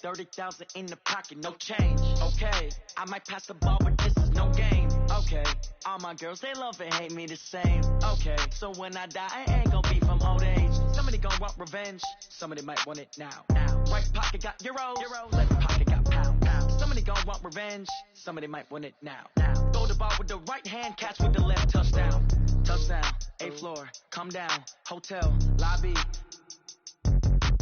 30,000 in the pocket, no change. Okay, I might pass the ball, but this is no game. Okay, all my girls, they love and hate me the same. Okay, so when I die, I ain't gonna be from old age. Somebody gonna want revenge, somebody might want it now. Right pocket got euros, left pocket got pound. Somebody gonna want revenge, somebody might want it now. Throw the ball with the right hand, catch with the left, touchdown. Touchdown, 8th floor, come down, hotel, lobby.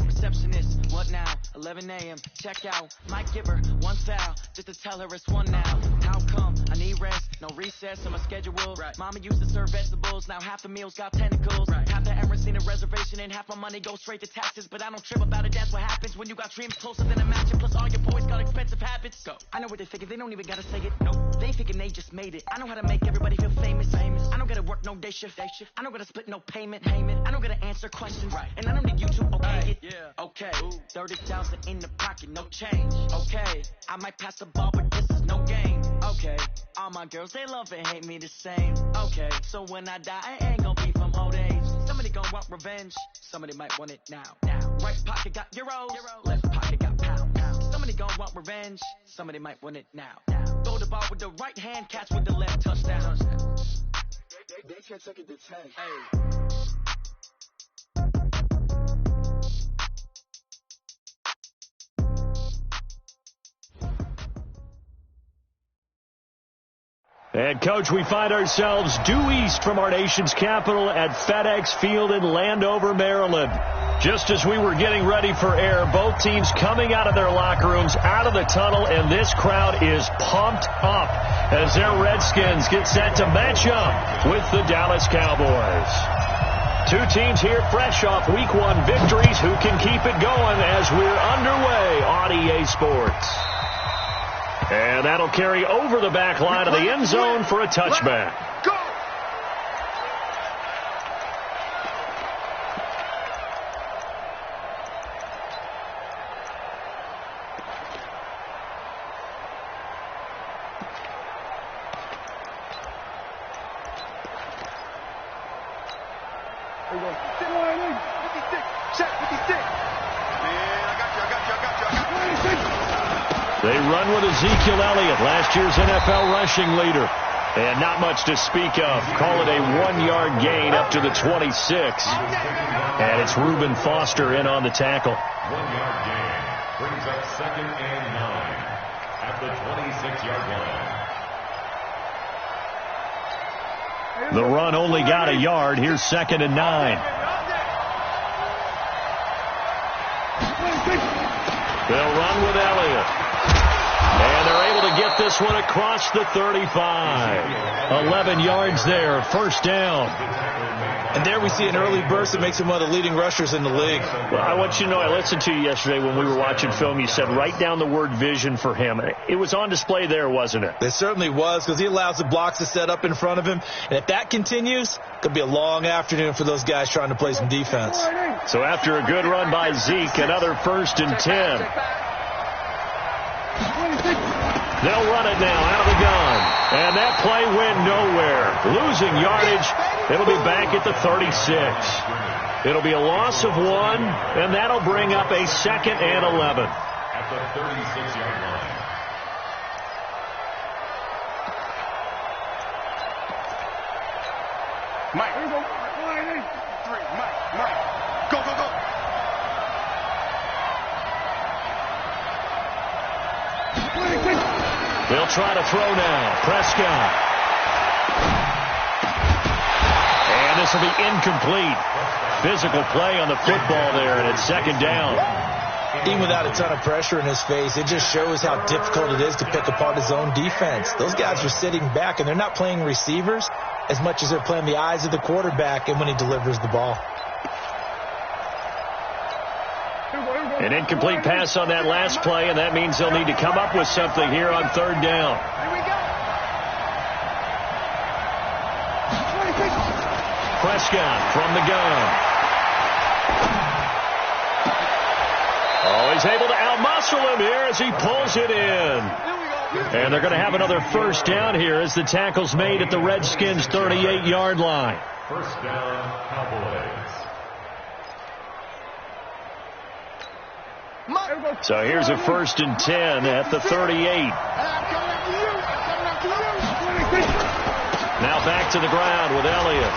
Receptionist, what now? 11 a.m. check out. Might give her one foul just to tell her it's one now. How come? I need rest, no recess on my schedule. Right. Mama used to serve vegetables, now half the meals got tentacles. Right. Half the errands need a reservation and half my money goes straight to taxes. But I don't trip about it, that's what happens when you got dreams closer than a match. Plus all your boys got expensive habits. Go. I know what they thinking, they don't even gotta say it. Nope. They thinking they just made it. I know how to make everybody feel famous. I don't gotta work no day shift. I don't gotta split no payment. I don't gotta answer questions. Right. And I don't need you to okay it. Yeah. Okay, 30,000 in the pocket, no change. Okay, I might pass the ball, but this is no game. Okay, all my girls, they love and hate me the same. Okay, so when I die, I ain't gonna be from old age. Somebody gonna want revenge, somebody might want it now. Right pocket got euros, left pocket got pound. Somebody gonna want revenge, somebody might want it now. Throw the ball with the right hand, catch with the left, touchdown. They can't take it to 10. Hey. And, Coach, we find ourselves due east from our nation's capital at FedEx Field in Landover, Maryland. Just as we were getting ready for air, both teams coming out of their locker rooms, out of the tunnel, and this crowd is pumped up as their Redskins get set to match up with the Dallas Cowboys. Two teams here fresh off Week 1 victories who can keep it going as we're underway on EA Sports. And that'll carry over the back line of the end zone for a touchback. Go! They run with Ezekiel Elliott, last year's NFL rushing leader. And not much to speak of. Call it a 1-yard gain up to the 26. And it's Reuben Foster in on the tackle. 1-yard gain brings up 2nd and 9 at the 26-yard line. The run only got a yard. Here's 2nd and 9. They'll run with Elliott. And they're able to get this one across the 35. 11 yards there, first down. And there we see an early burst that makes him one of the leading rushers in the league. Well, I want you to know, I listened to you yesterday when we were watching film. You said write down the word vision for him. It was on display there, wasn't it? It certainly was, because he allows the blocks to set up in front of him. And if that continues, it could be a long afternoon for those guys trying to play some defense. So after a good run by Zeke, another 1st and 10. They'll run it now out of the gun. And that play went nowhere. Losing yardage. It'll be back at the 36. It'll be a loss of 1, and that'll bring up a 2nd and 11. At the 36-yard line. Mike. Mike. Go, go, go. They'll try to throw now. Prescott. And this will be incomplete. Physical play on the football there, and it's 2nd down. Even without a ton of pressure in his face, it just shows how difficult it is to pick apart his own defense. Those guys are sitting back, and they're not playing receivers as much as they're playing the eyes of the quarterback and when he delivers the ball. An incomplete pass on that last play, and that means they'll need to come up with something here on 3rd down. Prescott from the gun. Oh, he's able to outmuscle him here as he pulls it in. And they're going to have another 1st down here as the tackle's made at the Redskins' 38-yard line. 1st down, Cowboys. So here's a 1st and 10 at the 38. Now back to the ground with Elliott.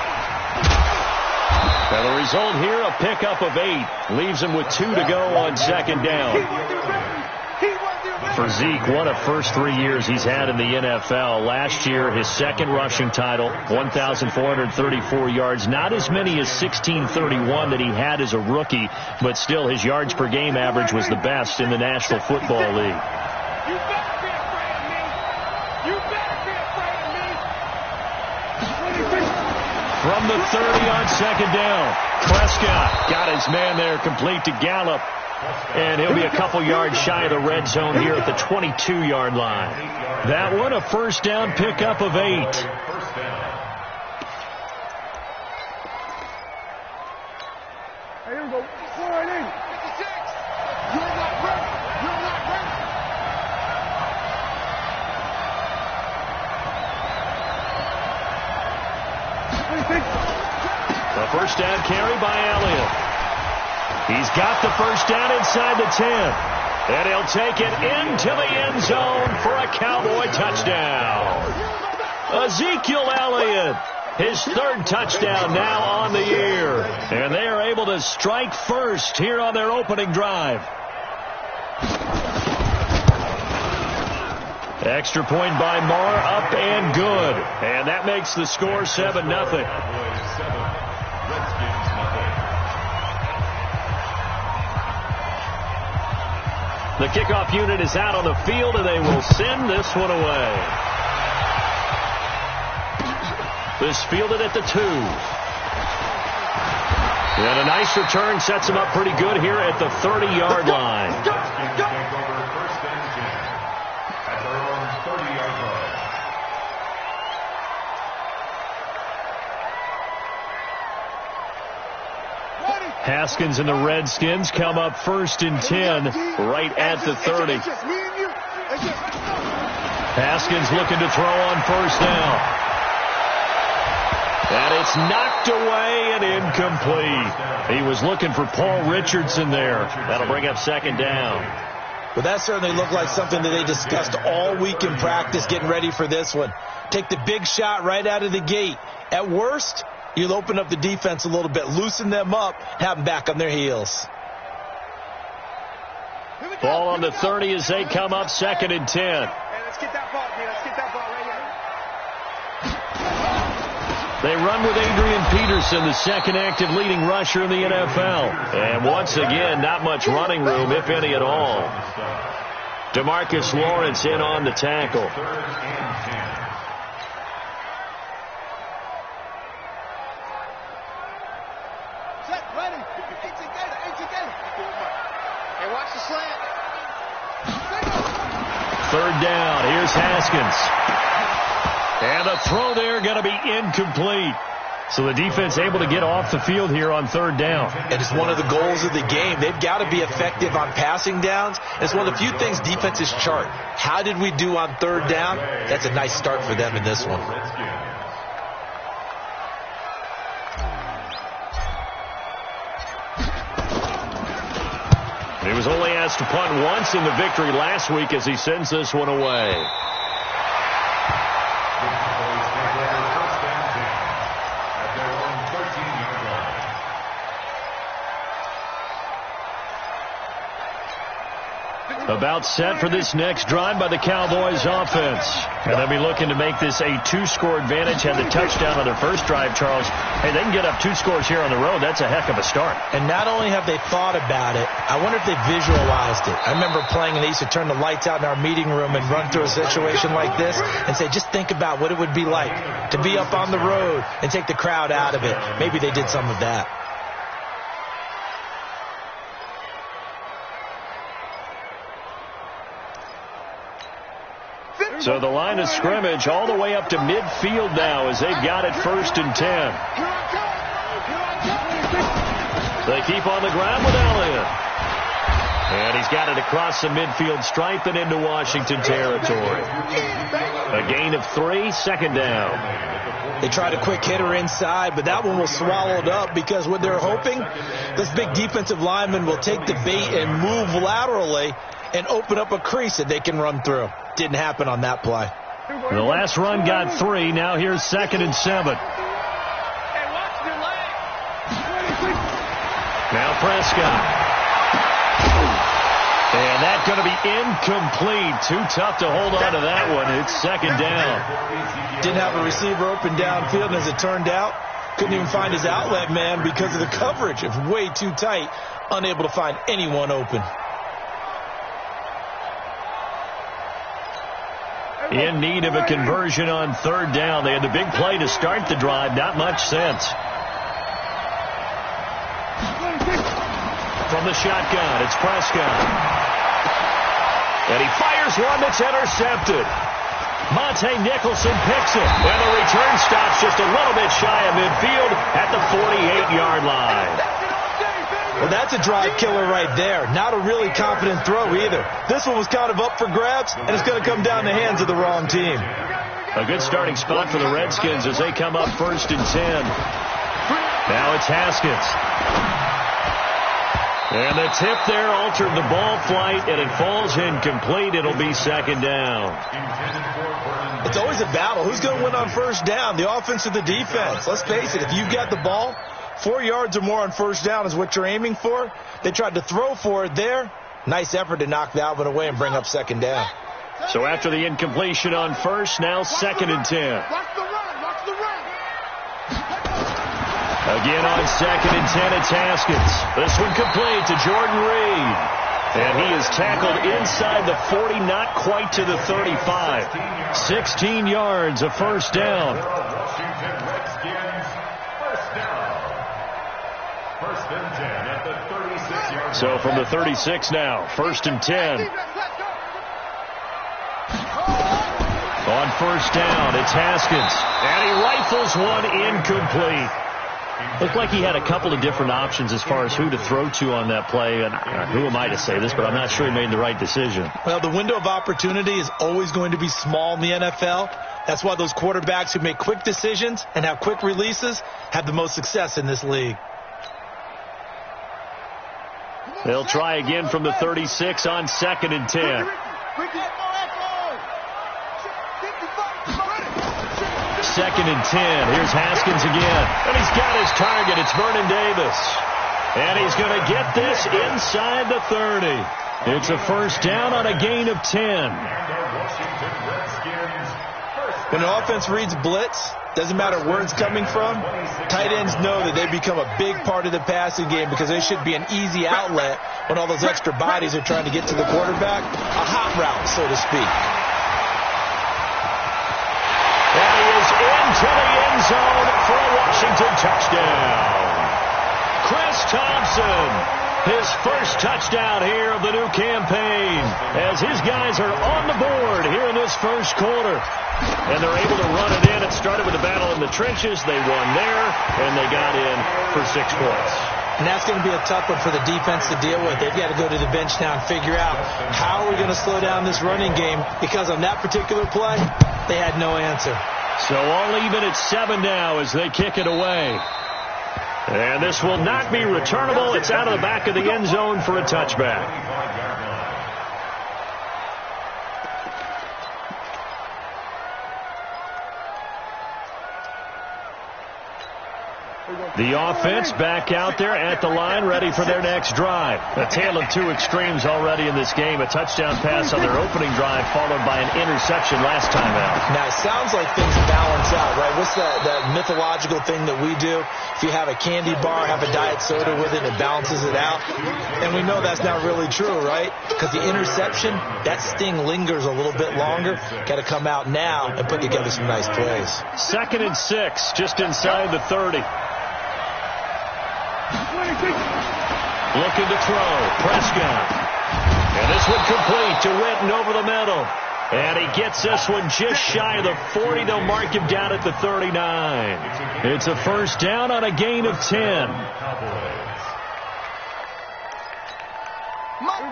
And the result here, a pickup of 8. Leaves him with 2 to go on 2nd down. For Zeke, what a first 3 years he's had in the NFL. Last year, his 2nd rushing title, 1,434 yards. Not as many as 1,631 that he had as a rookie, but still his yards per game average was the best in the National Football League. From the 30 on 2nd down, Prescott got his man there complete to Gallup. And he'll be a couple yards shy of the red zone here at the 22-yard line. That one, a 1st down pickup of 8. Here we go. 4-8. 56. You're not ready. You're not ready. A 1st down carry by Elliott. He's got the 1st down inside the 10. And he'll take it into the end zone for a Cowboy touchdown. Ezekiel Elliott, his 3rd touchdown now on the year. And they are able to strike first here on their opening drive. Extra point by Marr, up and good. And that makes the score 7-0. The kickoff unit is out on the field, and they will send this one away. This fielded at the 2. And a nice return sets him up pretty good here at the 30-yard line. Haskins and the Redskins come up 1st and 10 right at the 30. Haskins looking to throw on 1st down. And it's knocked away and incomplete. He was looking for Paul Richardson there. That'll bring up 2nd down. Well, that certainly looked like something that they discussed all week in practice getting ready for this one. Take the big shot right out of the gate. At worst, you'll open up the defense a little bit, loosen them up, have them back on their heels. Ball on the 30 as they come up 2nd and 10. Hey, let's get that ball, man. Let's get that ball right here. They run with Adrian Peterson, the 2nd active leading rusher in the NFL. And once again, not much running room, if any at all. DeMarcus Lawrence in on the tackle. Hey, watch the slant. 3rd down. Here's Haskins. And the throw there going to be incomplete. So the defense able to get off the field here on 3rd down. And it's one of the goals of the game. They've got to be effective on passing downs. It's one of the few things defenses chart. How did we do on 3rd down? That's a nice start for them in this one. He was only asked to punt once in the victory last week as he sends this one away. About set for this next drive by the Cowboys offense. And they'll be looking to make this a 2-score advantage. Had the touchdown on their first drive, Charles. Hey, they can get up 2 scores here on the road. That's a heck of a start. And not only have they thought about it, I wonder if they visualized it. I remember playing and they used to turn the lights out in our meeting room and run through a situation like this and say, just think about what it would be like to be up on the road and take the crowd out of it. Maybe they did some of that. So the line of scrimmage all the way up to midfield now as they've got it 1st and 10. They keep on the ground with Elliott. And he's got it across the midfield stripe and into Washington territory. A gain of 3, second down. They tried a quick hitter inside, but that one was swallowed up because what they're hoping, this big defensive lineman will take the bait and move laterally and open up a crease that they can run through. Didn't happen on that play. The last run got 3. Now here's 2nd and 7. Now Prescott. And that's going to be incomplete. Too tough to hold on to that one. It's 2nd down. Didn't have a receiver open downfield, and as it turned out, couldn't even find his outlet man because of the coverage. It was way too tight, unable to find anyone open. In need of a conversion on 3rd down. They had the big play to start the drive. Not much sense. From the shotgun, it's Prescott. And he fires one that's intercepted. Monte Nicholson picks it. And the return stops just a little bit shy of midfield at the 48-yard line. Well, that's a drive killer right there. Not a really confident throw either. This one was kind of up for grabs, and it's going to come down the hands of the wrong team. A good starting spot for the Redskins as they come up 1st and 10. Now it's Haskins. And the tip there altered the ball flight, and it falls incomplete. It'll be 2nd down. It's always a battle. Who's going to win on 1st down, the offense or the defense? Let's face it, if you've got the ball, 4 yards or more on 1st down is what you're aiming for. They tried to throw for it there. Nice effort to knock that one away and bring up 2nd down. So after the incompletion on 1st, now 2nd and 10. Watch the run. Watch the run. Again on 2nd and 10, it's Haskins. This one complete to Jordan Reed. And he is tackled inside the 40, not quite to the 35. 16 yards, a 1st down. Washington Redskins, 1st down. 1st and 10 at the 36-yard. So from the 36 now, 1st and 10. On 1st down, it's Haskins. And he rifles one incomplete. Looked like he had a couple of different options as far as who to throw to on that play. And who am I to say this, but I'm not sure he made the right decision. Well, the window of opportunity is always going to be small in the NFL. That's why those quarterbacks who make quick decisions and have quick releases have the most success in this league. They'll try again from the 36 on 2nd and 10. 2nd and 10. Here's Haskins again. And he's got his target. It's Vernon Davis. And he's going to get this inside the 30. It's a 1st down on a gain of 10. When an offense reads blitz, doesn't matter where it's coming from, tight ends know that they become a big part of the passing game because they should be an easy outlet when all those extra bodies are trying to get to the quarterback. A hot route, so to speak. And he is into the end zone for a Washington touchdown. Chris Thompson, his first touchdown here of the new campaign as his guys are on the board here in this 1st quarter. And they're able to run it in. It started with a battle in the trenches. They won there, and they got in for 6 points. And that's going to be a tough one for the defense to deal with. They've got to go to the bench now and figure out how we're going to slow down this running game because on that particular play, they had no answer. So all even at 7 now as they kick it away. And this will not be returnable. It's out of the back of the end zone for a touchback. The offense back out there at the line, ready for their next drive. A tale of 2 extremes already in this game. A touchdown pass on their opening drive, followed by an interception last time out. Now, it sounds like things balance out, right? What's that mythological thing that we do? If you have a candy bar, have a diet soda with it, it balances it out. And we know that's not really true, right? Because the interception, that sting lingers a little bit longer. Got to come out now and put together some nice plays. 2nd and 6, just inside the 30. Looking to throw, Prescott. And this one complete to Witten over the middle. And he gets this one just shy of the 40. They'll mark him down at the 39. It's a 1st down on a gain of 10. Month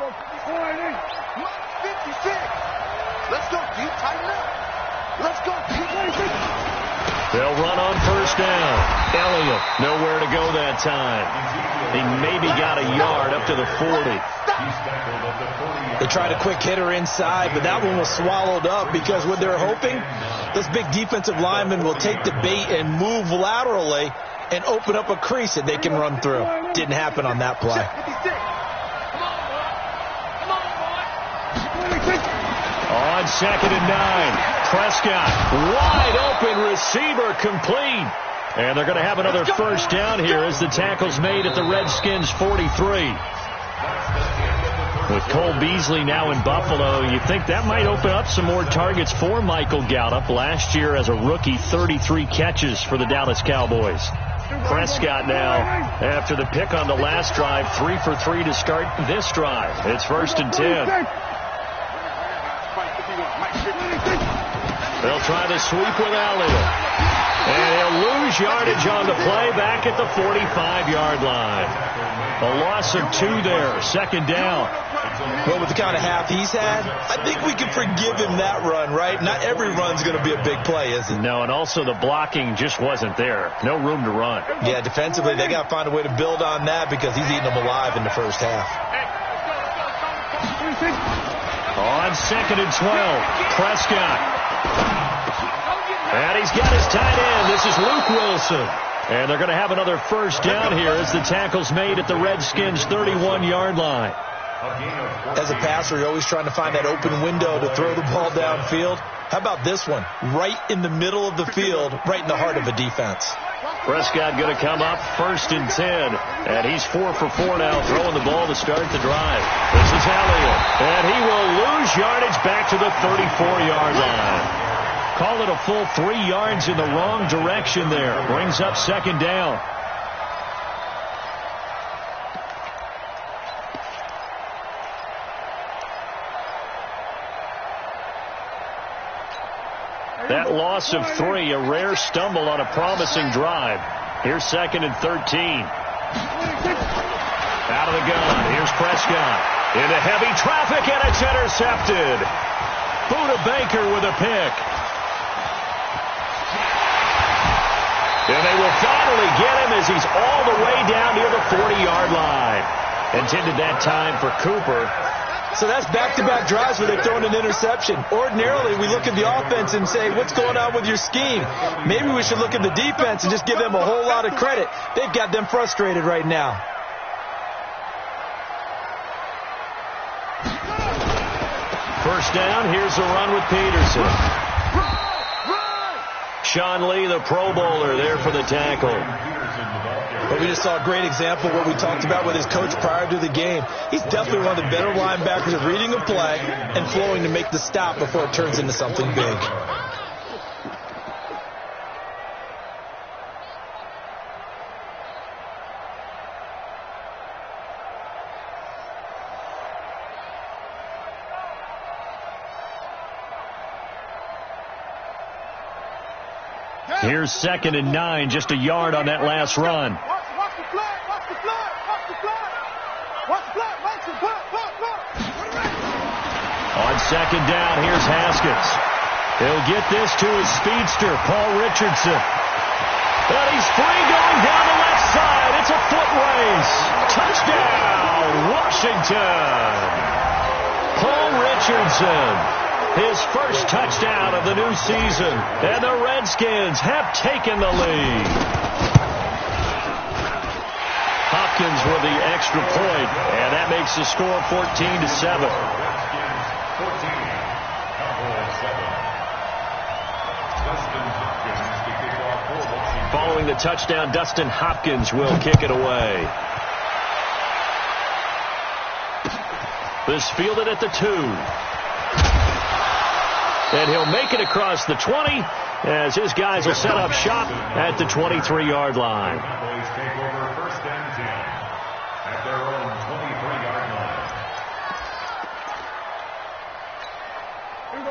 56. Let's go, Pete. Tighten up. Let's go, Pete. They'll run on first down. Elliott, nowhere to go that time. He maybe got a yard up to the 40. They tried a quick hitter inside, but that one was swallowed up because what they're hoping, this big defensive lineman will take the bait and move laterally and open up a crease that they can run through. Didn't happen on that play. On 2nd and 9, Prescott, wide open receiver, complete. And they're going to have another first down here as the tackle's made at the Redskins' 43. With Cole Beasley now in Buffalo, you think that might open up some more targets for Michael Gallup. Last year as a rookie, 33 catches for the Dallas Cowboys. Prescott now, after the pick on the last drive, 3 for 3 to start this drive. It's 1st and 10. They'll try the sweep with Elliott. And he'll lose yardage on the play back at the 45-yard line. A loss of 2 there, 2nd down. Well, with the kind of half he's had, I think we can forgive him that run, right? Not every run's going to be a big play, is it? No, and also the blocking just wasn't there. No room to run. Yeah, defensively, they got to find a way to build on that because he's eating them alive in the first half. On 2nd and 12, Prescott. And he's got his tight end. This is Luke Wilson. And they're going to have another first down here as the tackle's made at the Redskins' 31-yard line. As a passer, you're always trying to find that open window to throw the ball downfield. How about this one? Right in the middle of the field, right in the heart of a defense. Prescott going to come up 1st and 10. And he's 4 for 4 now, throwing the ball to start the drive. This is Elliott. And he will lose yardage back to the 34-yard line. Call it a full 3 yards in the wrong direction there. Brings up 2nd down. That loss of 3, a rare stumble on a promising drive. Here's 2nd and 13. Out of the gun. Here's Prescott. Into heavy traffic, and it's intercepted. Buda Baker with a pick. And they will finally get him as he's all the way down near the 40-yard line. Intended that time for Cooper. So that's back-to-back drives where they've thrown an interception. Ordinarily, we look at the offense and say, what's going on with your scheme? Maybe we should look at the defense and just give them a whole lot of credit. They've got them frustrated right now. First down, here's a run with Peterson. Sean Lee, the Pro Bowler, there for the tackle. But we just saw a great example of what we talked about with his coach prior to the game. He's definitely one of the better linebackers at reading a play and flowing to make the stop before it turns into something big. Here's 2nd and 9, just a yard on that last run. Watch the flag, watch the flag, watch the flag. Watch the flag, watch the flag, On 2nd down, here's Haskins. He'll get this to his speedster, Paul Richardson. And he's free going down the left side. It's a foot race. Touchdown, Washington. Paul Richardson. His first touchdown of the new season. And the Redskins have taken the lead. Hopkins with the extra point, and that makes the score 14-7. Following the touchdown, Dustin Hopkins will kick it away. This fielded at the 2. And he'll make it across the 20 as his guys will set up shop at the 23-yard line. Cowboys take over 1st and 10 at their own 23-yard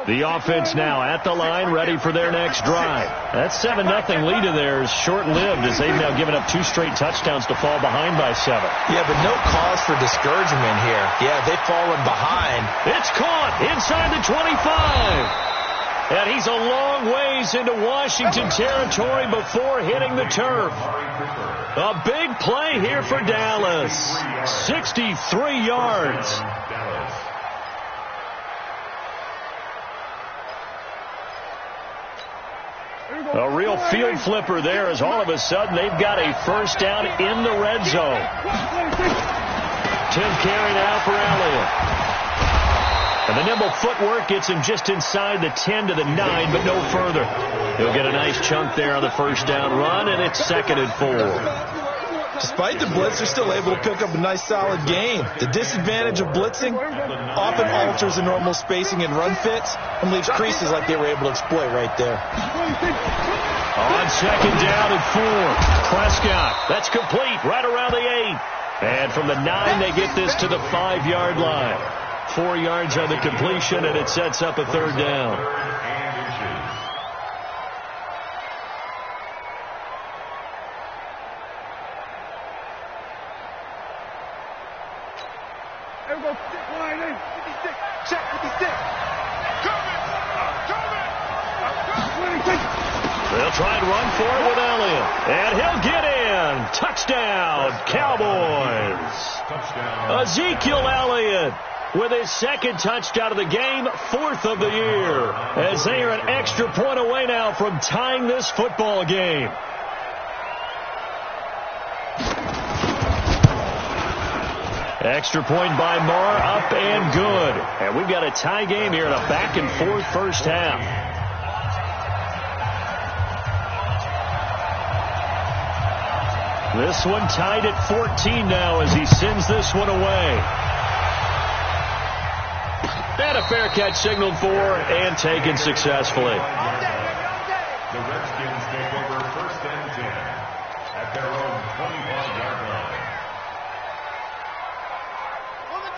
The offense now at the line, ready for their next drive. That 7-0 lead of theirs short-lived as they've now given up 2 straight touchdowns to fall behind by 7. Yeah, but no cause for discouragement here. Yeah, they've fallen behind. It's caught inside the 25. And he's a long ways into Washington territory before hitting the turf. A big play here for Dallas. 63 yards. A real field flipper there as all of a sudden they've got a first down in the red zone. Tim carry now for Elliott. And the nimble footwork gets him just inside the 10 to the 9, but no further. He'll get a nice chunk there on the first down run, and it's 2nd and 4. Despite the blitz, they're still able to pick up a nice solid gain. The disadvantage of blitzing often alters the normal spacing and run fits and leaves creases like they were able to exploit right there. On 2nd down and 4. Prescott, that's complete right around the 8. And from the 9, they get this to the 5-yard line. 4 yards on the completion, and it sets up a 3rd down. They'll try and run for it with Elliott. And he'll get in. Touchdown, Cowboys. Ezekiel Elliott with his 2nd touchdown of the game, 4th of the year. As they are an extra point away now from tying this football game. Extra point by Marr, up and good. And we've got a tie game here in a back-and-forth first half. This one tied at 14 now as he sends this one away. And a fair catch signaled for and taken successfully. The Redskins take over 1st and 10 at their own 25-yard line.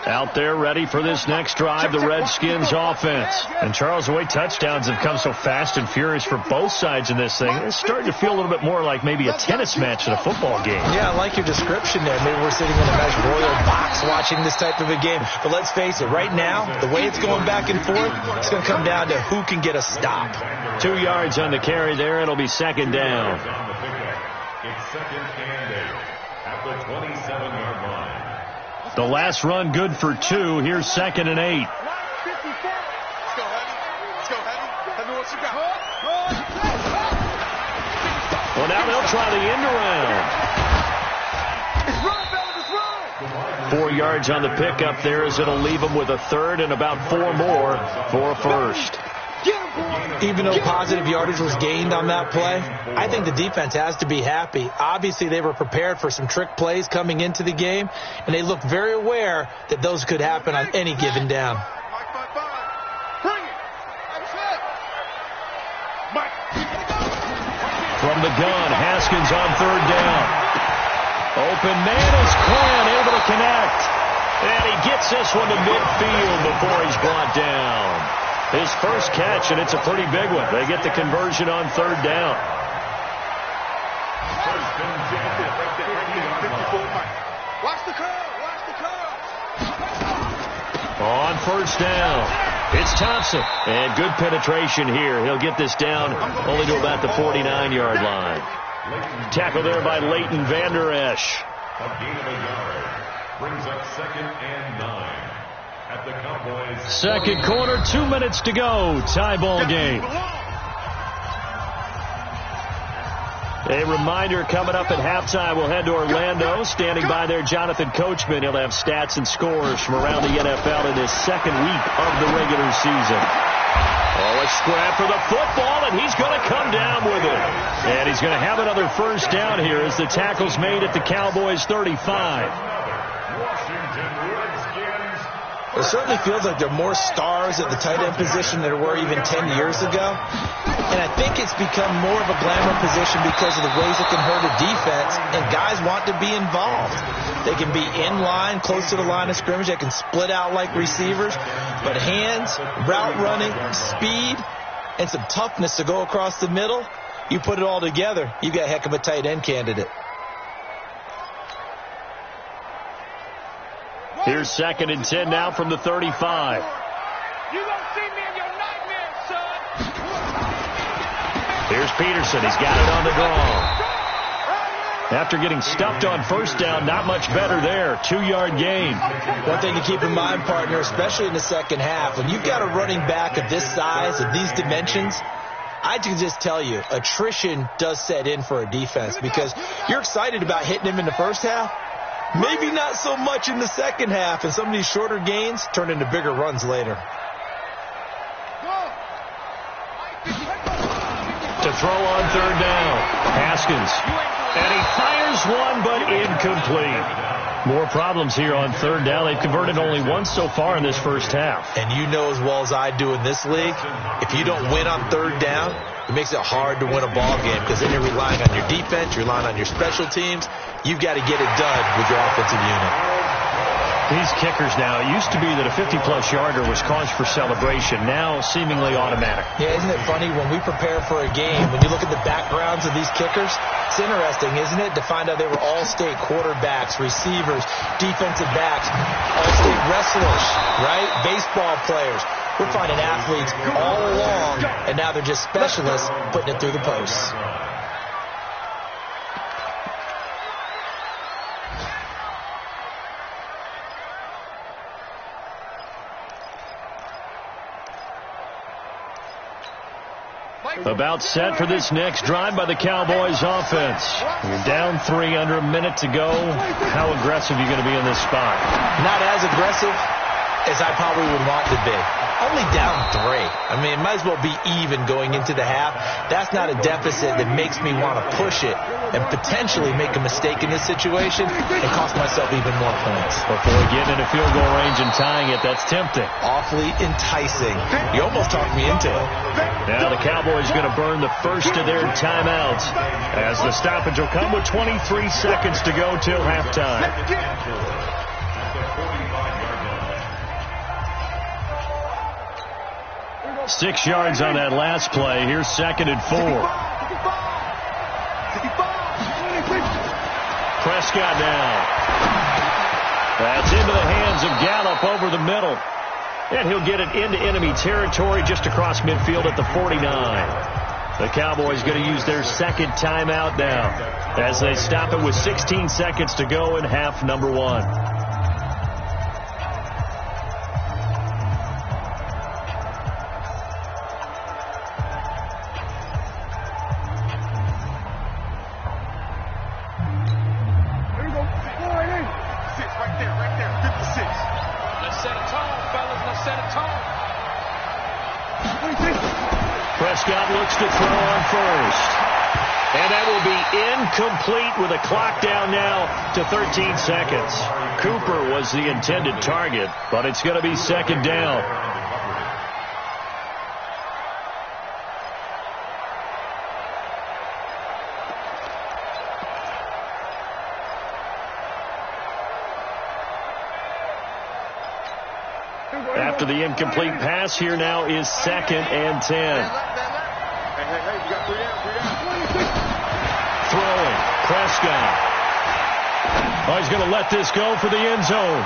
Out there ready for this next drive, the Redskins offense. And Charles, the way touchdowns have come so fast and furious for both sides in this thing, it's starting to feel a little bit more like maybe a tennis match in a football game. Yeah, I like your description there. Maybe we're sitting in a nice royal box watching this type of a game. But let's face it, right now, the way it's going back and forth, it's going to come down to who can get a stop. 2 yards on the carry there. It'll be 2nd down. It's 2nd and 8 at the 27-yard line. The last run good for 2. Here's 2nd and 8. Let's go, Heavy. Let's go, Heavy. Heavy, what you got? Well, now they'll try the end around. 4 yards on the pickup there as it'll leave them with a 3rd and about 4 more for a first. Even though positive yardage was gained on that play, I think the defense has to be happy. Obviously, they were prepared for some trick plays coming into the game, and they looked very aware that those could happen on any given down. From the gun, Haskins on 3rd down. Open man is Quinn, able to connect. And he gets this one to midfield before he's brought down. His first catch, and it's a pretty big one. They get the conversion on 3rd down. Watch the curve. Watch the curve. On 1st down, it's Thompson. And good penetration here. He'll get this down only to about the 49-yard line. Tackle there by Leighton Vander Esch. A gain of a yard brings up 2nd and 9. At the Cowboys. 2nd quarter, 2 minutes to go. Tie ball game. A reminder coming up at halftime. We'll head to Orlando. Standing by there, Jonathan Coachman. He'll have stats and scores from around the NFL in his 2nd week of the regular season. Oh, a scrap for the football, and he's going to come down with it. And he's going to have another first down here as the tackle's made at the Cowboys 35. It certainly feels like there are more stars at the tight end position than there were even 10 years ago. And I think it's become more of a glamour position because of the ways it can hurt a defense, and guys want to be involved. They can be in line, close to the line of scrimmage. They can split out like receivers. But hands, route running, speed, and some toughness to go across the middle, you put it all together, you got a heck of a tight end candidate. Here's 2nd and 10 now from the 35. You won't see me in your nightmares, son. Here's Peterson. He's got it on the draw. After getting stuffed on first down, not much better there. 2-yard gain. One thing to keep in mind, partner, especially in the second half, when you've got a running back of this size, of these dimensions, I can just tell you, attrition does set in for a defense because you're excited about hitting him in the first half. Maybe not so much in the second half, and some of these shorter gains turn into bigger runs later. To throw on 3rd down. Haskins. And he fires one, but incomplete. More problems here on 3rd down. They've converted only once so far in this first half. And you know as well as I do in this league, if you don't win on 3rd down, it makes it hard to win a ball game because then you're relying on your defense, you're relying on your special teams. You've got to get it done with your offensive unit. These kickers now, it used to be that a 50-plus yarder was cause for celebration, now seemingly automatic. Yeah, isn't it funny when we prepare for a game, when you look at the backgrounds of these kickers, it's interesting, isn't it, to find out they were all-state quarterbacks, receivers, defensive backs, all-state wrestlers, right? Baseball players. We're finding athletes all along, and now they're just specialists putting it through the posts. About set for this next drive by the Cowboys offense. You're down 3 under a minute to go. How aggressive are you going to be in this spot? Not as aggressive as I probably would want to be. Only down 3. I mean, it might as well be even going into the half. That's not a deficit that makes me want to push it and potentially make a mistake in this situation and cost myself even more points. Before getting into field goal range and tying it, that's tempting. Awfully enticing. You almost talked me into it. Now the Cowboys going to burn the first of their timeouts as the stoppage will come with 23 seconds to go till halftime. 6 yards on that last play. Here's 2nd and 4. Prescott now. That's into the hands of Gallup over the middle. And he'll get it into enemy territory just across midfield at the 49. The Cowboys going to use their 2nd timeout now as they stop it with 16 seconds to go in half number 1. Prescott looks to throw on first. And that will be incomplete with a clock down now to 13 seconds. Cooper was the intended target, but it's going to be 2nd down. After the incomplete pass, here now is 2nd and 10. Throwing, Prescott. Oh, he's going to let this go for the end zone.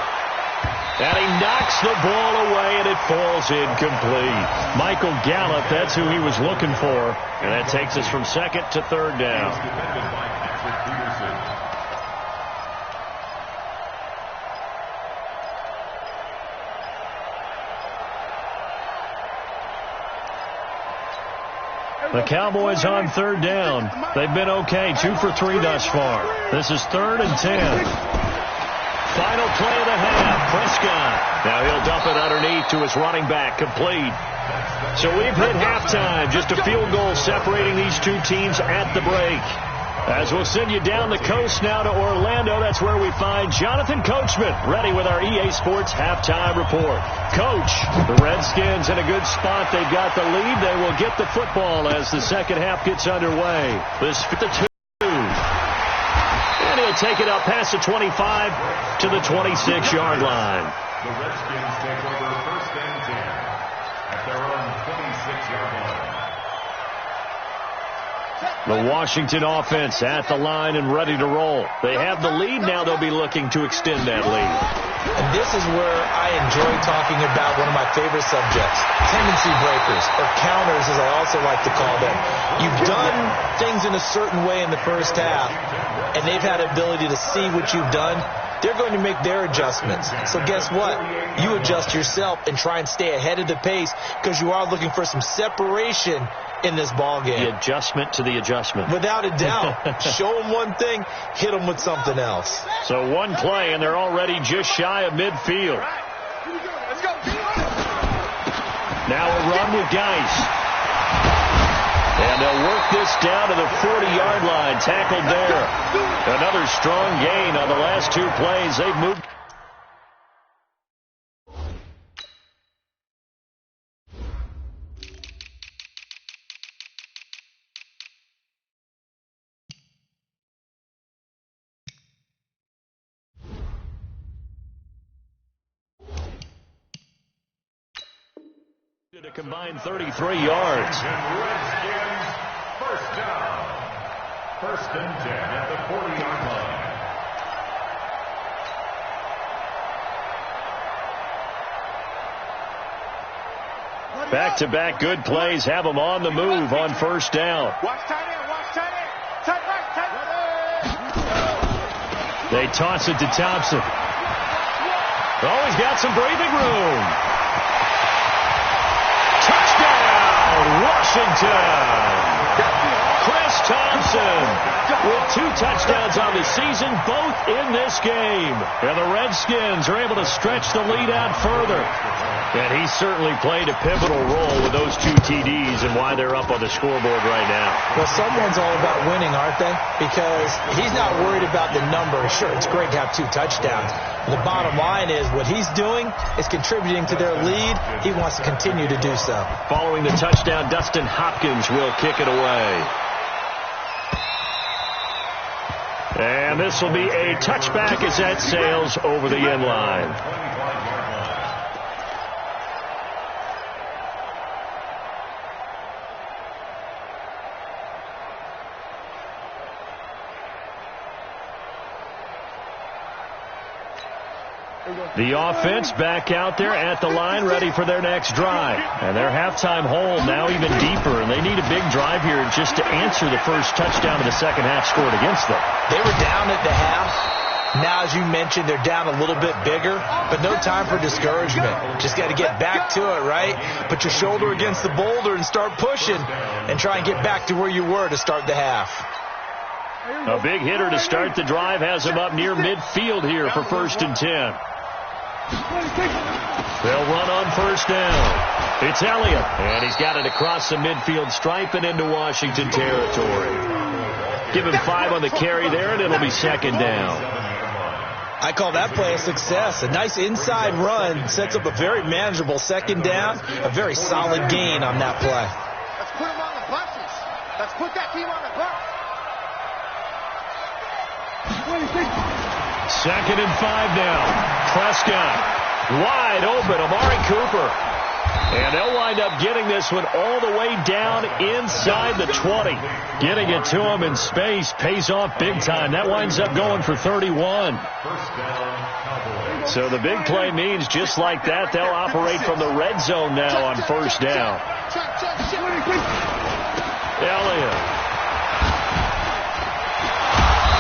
And he knocks the ball away, and it falls incomplete. Michael Gallup, that's who he was looking for. And that takes us from 2nd to 3rd down. The Cowboys on 3rd down. They've been okay, 2 for 3 thus far. This is 3rd and 10. Final play of the half, Prescott. Now he'll dump it underneath to his running back, complete. So we've hit halftime, just a field goal separating these two teams at the break. As we'll send you down the coast now to Orlando, that's where we find Jonathan Coachman, ready with our EA Sports halftime report. Coach, the Redskins in a good spot. They've got the lead. They will get the football as the second half gets underway. This the 2. And he'll take it up past the 25 to the 26-yard line. The Redskins take over 1st and 10. The Washington offense at the line and ready to roll. They have the lead. Now they'll be looking to extend that lead. And this is where I enjoy talking about one of my favorite subjects, tendency breakers, or counters as I also like to call them. You've done things in a certain way in the first half, and they've had ability to see what you've done. They're going to make their adjustments. So guess what? You adjust yourself and try and stay ahead of the pace because you are looking for some separation in this ball game. The adjustment to the adjustment. Without a doubt. Show them one thing, hit them with something else. So one play, and they're already just shy of midfield. Now a run with Geis. And they'll work this down to the 40-yard line. Tackled there. Another strong gain on the last two plays. They've moved. A combined 33 yards. Redskins, first down. First and 10 at the 40-yard line. Back-to-back good plays have them on the move on first down. Watch tight end, watch tight end. Tight right, tight. They toss it to Thompson. Oh, he's got some breathing room. Touchdown, Washington. Chris Thompson with 2 touchdowns on the season, both in this game. And the Redskins are able to stretch the lead out further. And he certainly played a pivotal role with those 2 TDs and why they're up on the scoreboard right now. Well, someone's all about winning, aren't they? Because he's not worried about the number. Sure, it's great to have 2 touchdowns. The bottom line is what he's doing is contributing to their lead. He wants to continue to do so. Following the touchdown, Dustin Hopkins will kick it away. And this will be a touchback as that sails over the end line. The offense back out there at the line, ready for their next drive. And their halftime hole now even deeper, and they need a big drive here just to answer the first touchdown of the second half scored against them. They were down at the half. Now, as you mentioned, they're down a little bit bigger, but no time for discouragement. Just got to get back to it, right? Put your shoulder against the boulder and start pushing and try and get back to where you were to start the half. A big hitter to start the drive has him up near midfield here for first and 10. They'll run on first down. It's Elliott, and he's got it across the midfield stripe and into Washington territory. Give him 5 on the carry there, and it'll be second down. I call that play a success. A nice inside run sets up a very manageable second down, a very solid gain on that play. Let's put him on the buses. Let's put that team on the bus. Second and 5 now. Prescott wide open. Amari Cooper. And they'll wind up getting this one all the way down inside the 20. Getting it to him in space pays off big time. That winds up going for 31. So the big play means just like that, they'll operate from the red zone now on first down. Elliott.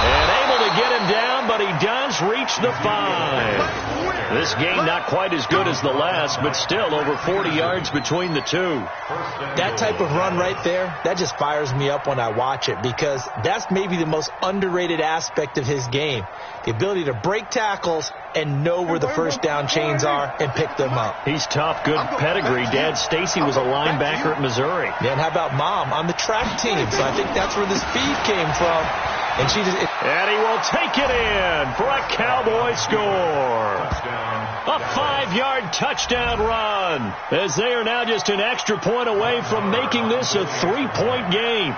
And able to get him down, but he does reach the 5. This game not quite as good as the last, but still over 40 yards between the 2. That type of run right there, that just fires me up when I watch it because that's maybe the most underrated aspect of his game. The ability to break tackles and know where the first down chains are and pick them up. He's tough, good pedigree. Dad Stacy was a linebacker at Missouri. Yeah, and how about Mom on the track team? So I think that's where the speed came from. And he will take it in for a Cowboy score. A 5-yard touchdown run as they are now just an extra point away from making this a 3-point game.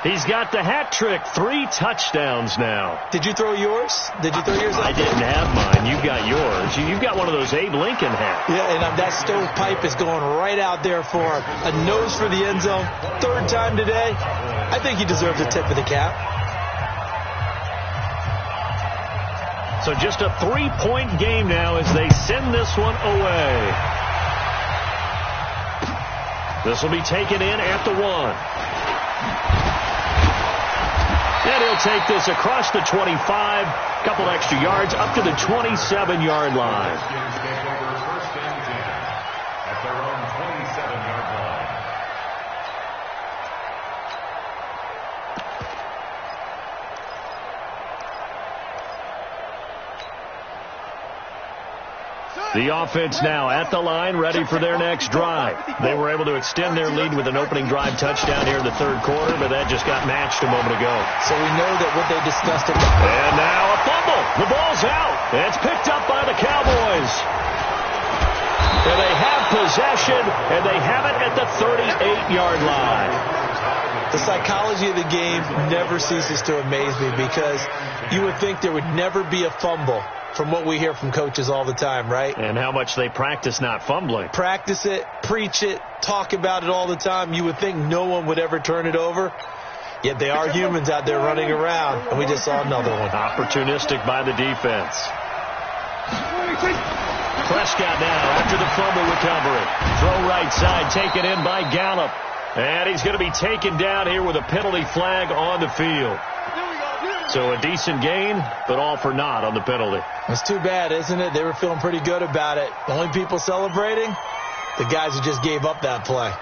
He's got the hat trick. 3 touchdowns now. Did you throw yours? Did you throw yours? I didn't have mine. You've got yours. You've got one of those Abe Lincoln hats. Yeah, and that stovepipe is going right out there for him. A nose for the end zone. 3rd time today. I think he deserves a tip of the cap. So just a 3-point game now as they send this one away. This will be taken in at the 1. And he'll take this across the 25, couple extra yards, up to the 27-yard line. First and 10 at their own 27-yard line. The offense now at the line, ready for their next drive. They were able to extend their lead with an opening drive touchdown here in the 3rd quarter, but that just got matched a moment ago. So we know that what they discussed about. And now a fumble. The ball's out. It's picked up by the Cowboys. And they have possession, and they have it at the 38-yard line. The psychology of the game never ceases to amaze me because you would think there would never be a fumble from what we hear from coaches all the time, right? And how much they practice not fumbling. Practice it, preach it, talk about it all the time. You would think no one would ever turn it over. Yet they are humans out there running around, and we just saw another one. Opportunistic by the defense. Prescott now after the fumble recovery. Throw right side, taken in by Gallup. And he's going to be taken down here with a penalty flag on the field. So a decent gain, but all for naught on the penalty. It's too bad, isn't it? They were feeling pretty good about it. The only people celebrating, the guys who just gave up that play.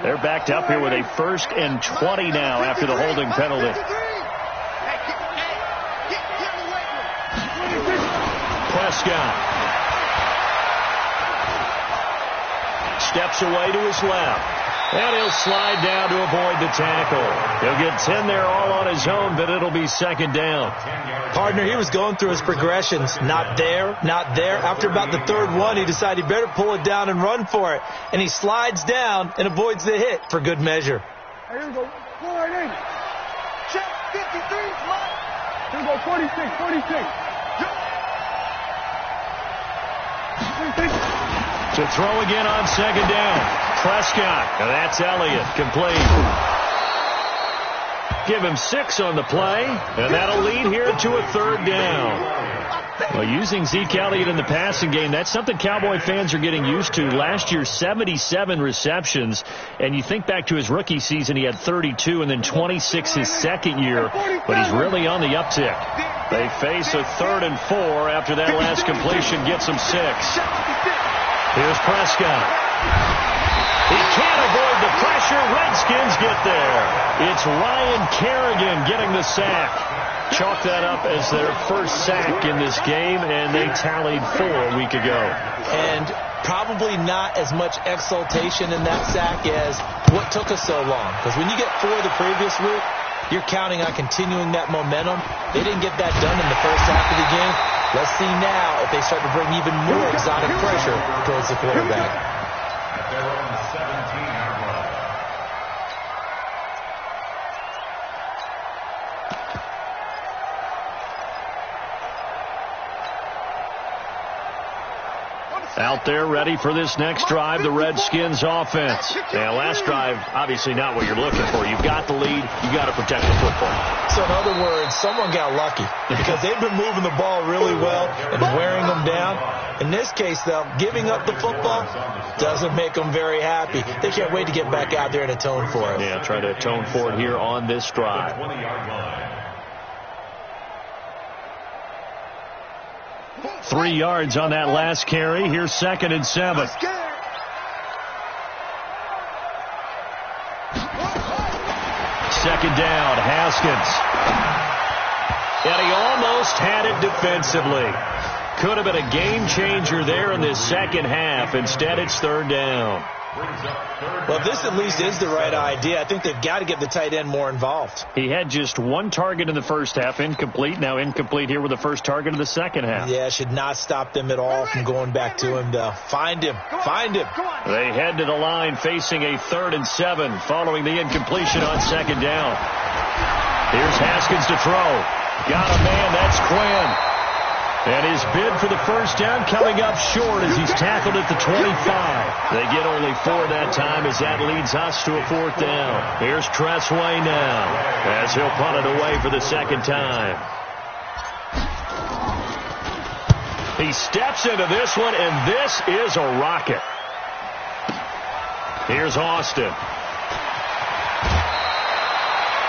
They're backed up here with a 1st and 20 now after the holding penalty. Prescott steps away to his left. And he'll slide down to avoid the tackle. He'll get 10 there all on his own, but it'll be 2nd down. Partner, he was going through his progressions. Not there, not there. After about the 3rd one, he decided he better pull it down and run for it. And he slides down and avoids the hit for good measure. Hey, here we go. Go right in. Check 53, slide. Here we go, 46, 46. To throw again on 2nd down. Prescott. And that's Elliott. Complete. Give him 6 on the play. And that'll lead here to a 3rd down. Well, using Zeke Elliott in the passing game, that's something Cowboy fans are getting used to. Last year, 77 receptions. And you think back to his rookie season, he had 32 and then 26 his 2nd year. But he's really on the uptick. They face a 3rd and 4 after that last completion gets him 6. Here's Prescott. He can't avoid the pressure. Redskins get there. It's Ryan Kerrigan getting the sack. Chalk that up as their first sack in this game, and they tallied 4 a week ago. And probably not as much exultation in that sack as what took us so long. Because when you get 4 the previous week, you're counting on continuing that momentum. They didn't get that done in the first half of the game. Let's see now if they start to bring even more exotic pressure towards the quarterback. At their own 17-yard line. Out there ready for this next drive, the Redskins offense. Now, last drive, obviously not what you're looking for. You've got the lead. You've got to protect the football. So, in other words, someone got lucky because they've been moving the ball really well and wearing them down. In this case, though, giving up the football doesn't make them very happy. They can't wait to get back out there and atone for it. Yeah, try to atone for it here on this drive. 20-yard line. 3 yards on that last carry. Here's 2nd and 7. Second down, Haskins. And he almost had it defensively. could have been a game changer there in this second half. Instead, it's third down. Well, this at least is the right idea. I think they've got to get the tight end more involved. He had just one target in the first half, incomplete. Now incomplete here with the first target of the second half. Yeah, should not stop them at all from going back to him, though. Find him. Find him. They head to the line facing a 3rd and 7 following the incompletion on second down. Here's Haskins to throw. Got a man. That's Quinn. And his bid for the first down coming up short as he's tackled at the 25. They get only 4 that time as that leads us to a 4th down. Here's Tressway now as he'll punt it away for the second time. He steps into this one, and this is a rocket. Here's Austin.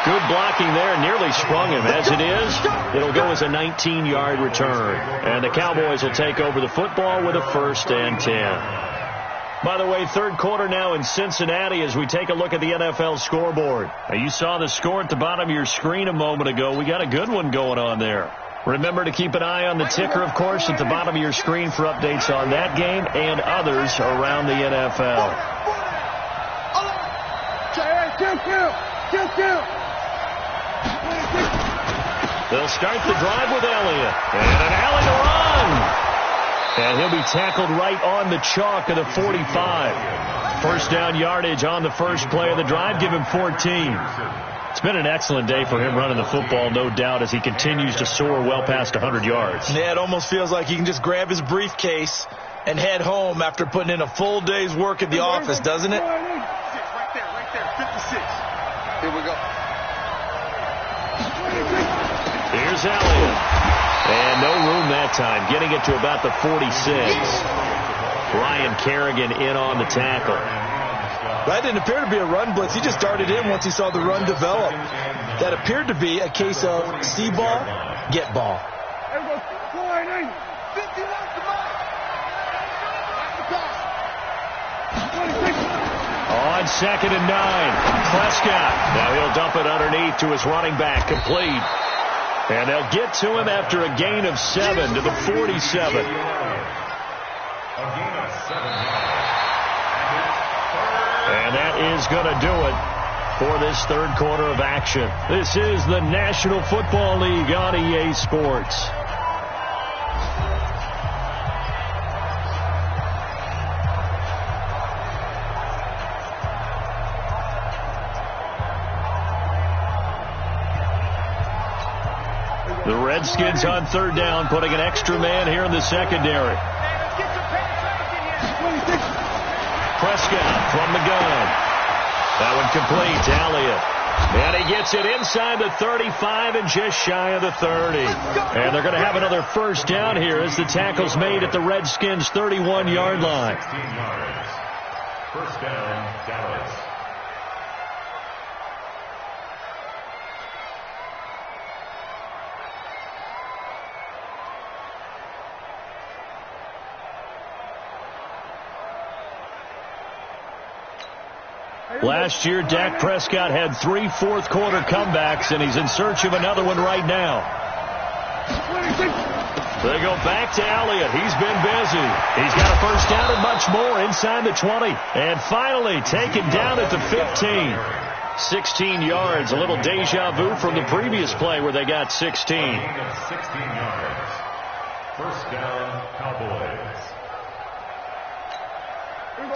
Good blocking there, nearly sprung him. As it is, it'll go as a 19-yard return. And the Cowboys will take over the football with a 1st and 10. By the way, third quarter now in Cincinnati as we take a look at the NFL scoreboard. Now, you saw the score at the bottom of your screen a moment ago. We got a good one going on there. Remember to keep an eye on the ticker, of course, at the bottom of your screen for updates on that game and others around the NFL. They'll start the drive with Elliott. And an alley to run. And he'll be tackled right on the chalk of the 45. First down yardage on the first play of the drive. Give him 14. It's been an excellent day for him running the football, no doubt, as he continues to soar well past 100 yards. Yeah, it almost feels like he can just grab his briefcase and head home after putting in a full day's work at the office, doesn't it? Right there, 56. Here we go. Here's Elliott. And no room that time, getting it to about the 46. Ryan Kerrigan in on the tackle. That didn't appear to be a run blitz. He just darted in once he saw the run develop. That appeared to be a case of see ball, get ball. There we go. 480. 51 to On 2nd and 9, Prescott. Now he'll dump it underneath to his running back, complete. And they'll get to him after a gain of 7 to the 47. And that is going to do it for this third quarter of action. This is the National Football League on EA Sports. The Redskins on third down, putting an extra man here in the secondary. Prescott from the gun. That one complete to Elliott. And he gets it inside the 35 and just shy of the 30. And they're going to have another first down here as the tackle's made at the Redskins' 31-yard line. 16 yards. First down, Dallas. Last year, Dak Prescott had 3 fourth-quarter comebacks, and he's in search of another one right now. They go back to Elliott. He's been busy. He's got a first down and much more inside the 20. And finally taken down at the 15. 16 yards, a little deja vu from the previous play where they got 16. 16 yards. First down, Cowboys.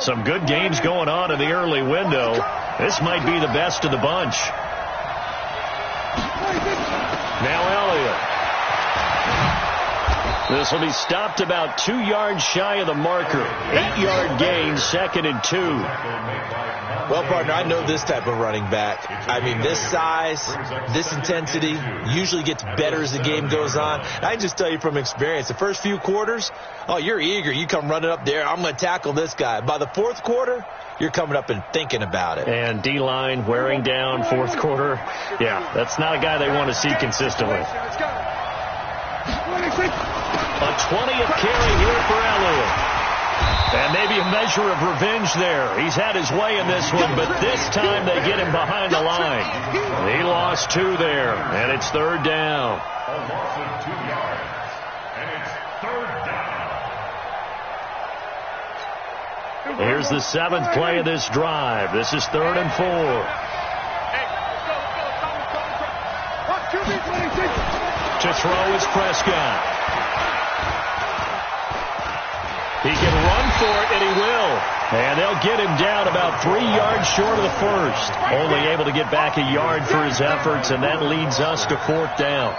Some good games going on in the early window. This might be the best of the bunch. Now Elliott. This will be stopped about 2 yards shy of the marker. 8-yard gain, 2nd and 2. Well, partner, I know this type of running back. I mean, this size, this intensity usually gets better as the game goes on. I can just tell you from experience, the first few quarters, oh, you're eager. You come running up there. I'm going to tackle this guy. By the fourth quarter, you're coming up and thinking about it. And D-line wearing down fourth quarter. Yeah, that's not a guy they want to see consistently. A 20th carry here for Elliott. And maybe a measure of revenge there. He's had his way in this one, but this time they get him behind the line. He lost 2 there, and it's third down. A loss of 2 yards. And it's third down. Here's the 7th play of this drive. This is 3rd and 4. To throw is Prescott. He can run for it, and he will. And they'll get him down about 3 yards short of the first. Only able to get back a yard for his efforts, and that leads us to 4th down.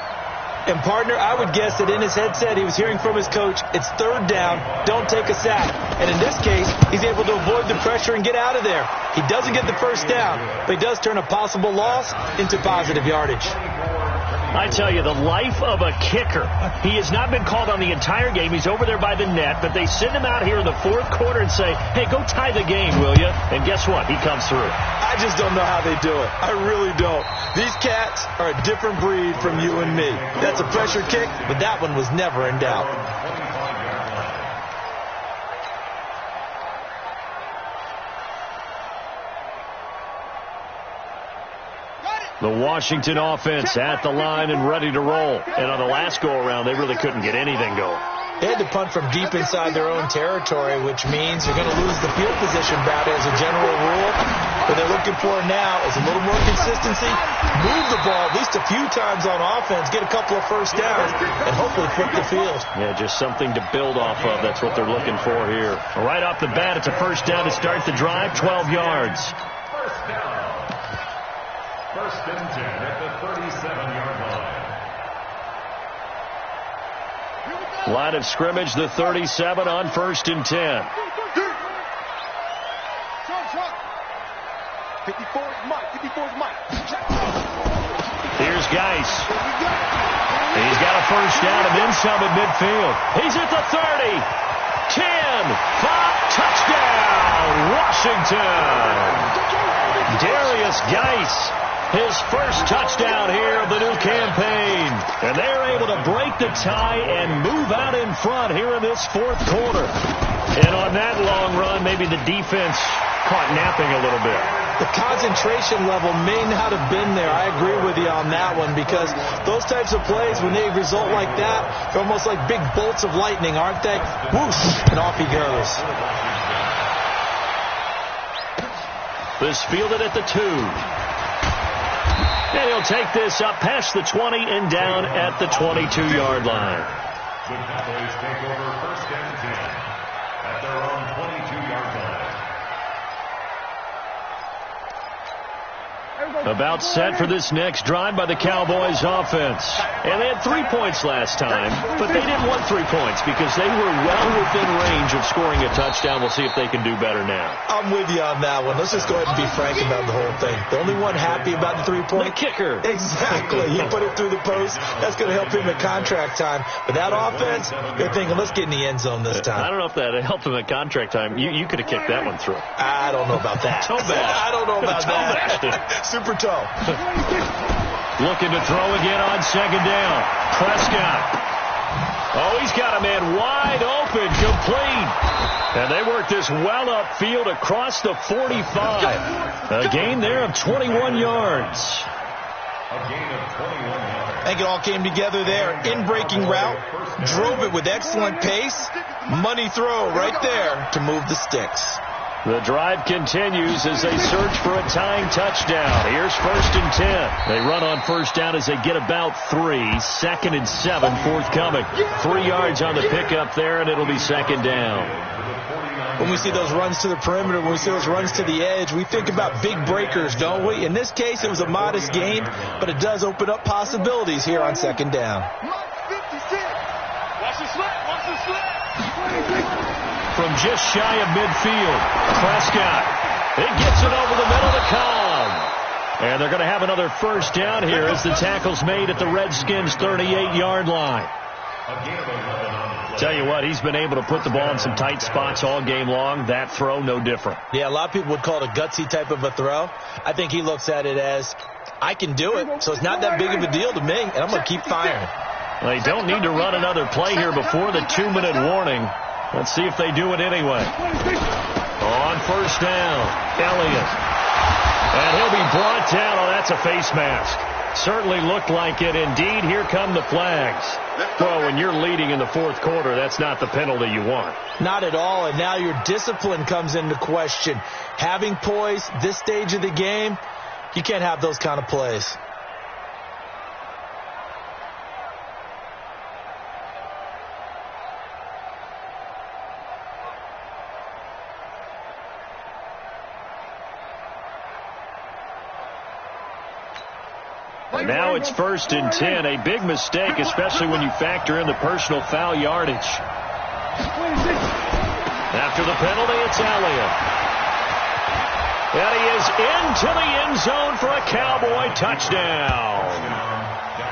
And, partner, I would guess that in his headset he was hearing from his coach, it's 3rd down, don't take a sack. And in this case, he's able to avoid the pressure and get out of there. He doesn't get the first down, but he does turn a possible loss into positive yardage. I tell you, the life of a kicker. He has not been called on the entire game. He's over there by the net, but they send him out here in the 4th quarter and say, hey, go tie the game, will you? And guess what? He comes through. I just don't know how they do it. I really don't. These cats are a different breed from you and me. That's a pressure kick, but that one was never in doubt. The Washington offense at the line and ready to roll. And on the last go-around, they really couldn't get anything going. They had to punt from deep inside their own territory, which means you're going to lose the field position battle as a general rule. What they're looking for now is a little more consistency, move the ball at least a few times on offense, get a couple of first downs, and hopefully flip the field. Yeah, just something to build off of. That's what they're looking for here. Right off the bat, it's a first down to start the drive, 12 yards. First down. 1st and 10 at the 37-yard line. Line of scrimmage, the 37 on 1st and 10. 54's Mike. Here's Geis. He's got a first down and then some at midfield. He's at the 30. 10. 5. Touchdown, Washington. Darius Geis. His first touchdown here of the new campaign. And they're able to break the tie and move out in front here in this 4th quarter. And on that long run, maybe the defense caught napping a little bit. The concentration level may not have been there. I agree with you on that one, because those types of plays, when they result like that, they're almost like big bolts of lightning, aren't they? Whoosh, and off he goes. This fielded at the 2. And he'll take this up past the 20 and down at the 22-yard line. The Cowboys take over 1st and 10 at their own 22-yard line. About set for this next drive by the Cowboys offense. And they had 3 points last time, but they didn't want 3 points because they were well within range of scoring a touchdown. We'll see if they can do better now. I'm with you on that one. Let's just go ahead and be frank about the whole thing. The only one happy about the 3-point? The kicker. Exactly. He put it through the post. That's going to help him at contract time. But that offense, they're thinking, let's get in the end zone this time. I don't know if that helped him at contract time. You could have kicked that one through. I don't know about that. Toe bash. I don't know about that. Super toe. Looking to throw again on 2nd down. Prescott. Oh, he's got a man wide open, complete. And they work this well upfield across the 45. A gain there of 21 yards. A gain of 21 yards. I think it all came together there. In-breaking route. Drove it with excellent pace. Money throw right there to move the sticks. The drive continues as they search for a tying touchdown. Here's 1st and 10. They run on first down as they get about 3. 2nd and 7 forthcoming. 3 yards on the pickup there, and it'll be 2nd down. When we see those runs to the perimeter, when we see those runs to the edge, we think about big breakers, don't we? In this case, it was a modest gain, but it does open up possibilities here on 2nd down. Watch the slip. From just shy of midfield, Prescott. It gets it over the middle of the column. And they're going to have another first down here as the tackle's made at the Redskins' 38-yard line. Tell you what, he's been able to put the ball in some tight spots all game long. That throw, no different. Yeah, a lot of people would call it a gutsy type of a throw. I think he looks at it as, I can do it, so it's not that big of a deal to me, and I'm going to keep firing. They don't need to run another play here before the 2-minute warning. Let's see if they do it anyway. On first down, Elliott. And he'll be brought down. Oh, that's a face mask. Certainly looked like it. Indeed, here come the flags. Well, when you're leading in the fourth quarter, that's not the penalty you want. Not at all, and now your discipline comes into question. Having poise this stage of the game, you can't have those kind of plays. Now it's 1st and 10. A big mistake, especially when you factor in the personal foul yardage. After the penalty, it's Elliott. And he is into the end zone for a Cowboy touchdown.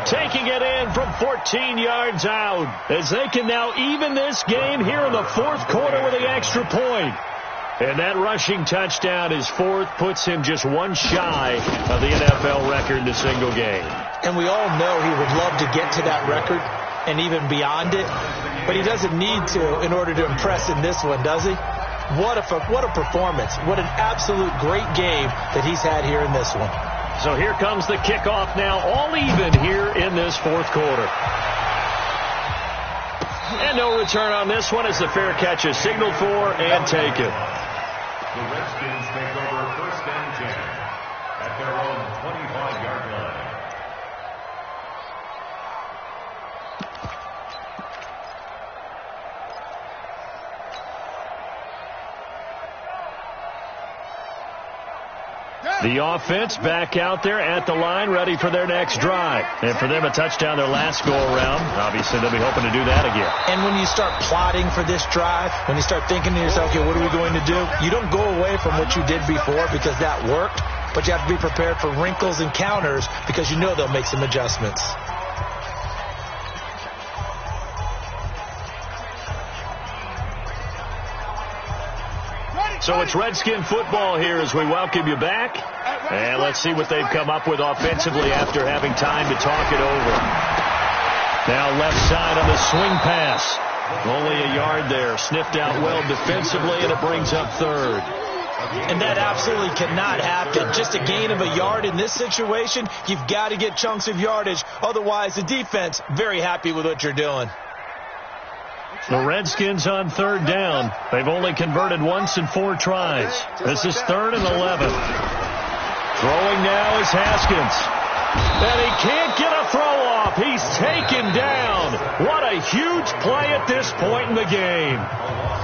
Taking it in from 14 yards out, as they can now even this game here in the fourth quarter with the extra point. And that rushing touchdown, his fourth, puts him just one shy of the NFL record in a single game. And we all know he would love to get to that record and even beyond it, but he doesn't need to in order to impress in this one, does he? What a performance. What an absolute great game that he's had here in this one. So here comes the kickoff now, all even here in this fourth quarter. And no return on this one as the fair catch is signaled for and taken. The Redskins take over 1st and 10 at their own 25-yard line. The offense back out there at the line, ready for their next drive. And for them, a touchdown their last go-around. Obviously, they'll be hoping to do that again. And when you start plotting for this drive, when you start thinking to yourself, okay, what are we going to do? You don't go away from what you did before because that worked, but you have to be prepared for wrinkles and counters because you know they'll make some adjustments. So it's Redskin football here as we welcome you back. And let's see what they've come up with offensively after having time to talk it over. Now left side on the swing pass. Only a yard there. Sniffed out well defensively, and it brings up 3rd. And that absolutely cannot happen. Just a gain of a yard in this situation, you've got to get chunks of yardage. Otherwise, the defense, very happy with what you're doing. The Redskins on 3rd down. They've only converted once in 4 tries. This is 3rd and 11. Throwing now is Haskins. And he can't get a throw off. He's taken down. What a huge play at this point in the game.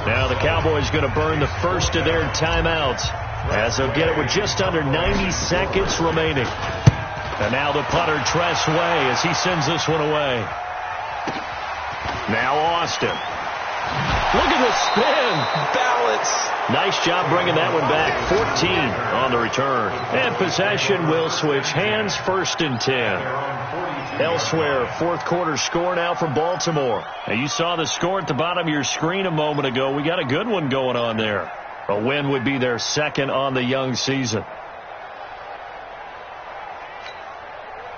Now the Cowboys going to burn the first of their timeouts as they'll get it with just under 90 seconds remaining. And now the punter Tress Way as he sends this one away. Now Austin. Look at the spin. Balance. Nice job bringing that one back. 14 on the return. And possession will switch hands. 1st and 10. Elsewhere, fourth quarter score now from Baltimore. Now you saw the score at the bottom of your screen a moment ago. We got a good one going on there. A win would be their 2nd on the young season.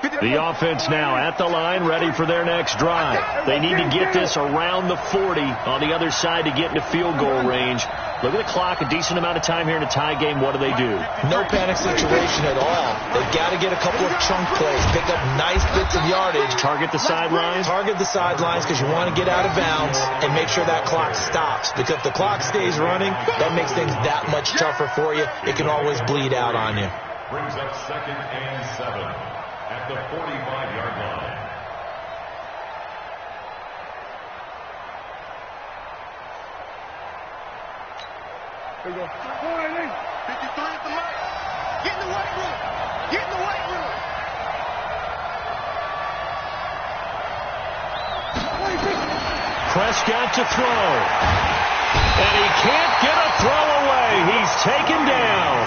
The offense now at the line, ready for their next drive. They need to get this around the 40 on the other side to get into field goal range. Look at the clock, a decent amount of time here in a tie game. What do? No panic situation at all. They've got to get a couple of chunk plays, pick up nice bits of yardage. Target the sidelines? Target the sidelines because you want to get out of bounds and make sure that clock stops. Because if the clock stays running, that makes things that much tougher for you. It can always bleed out on you. Brings up 2nd and 7. At the 45-yard line. There you go. 53 at the line. Get in the weight room. Get in the weight room. 26. Prescott to throw. And he can't get a throw away. He's taken down.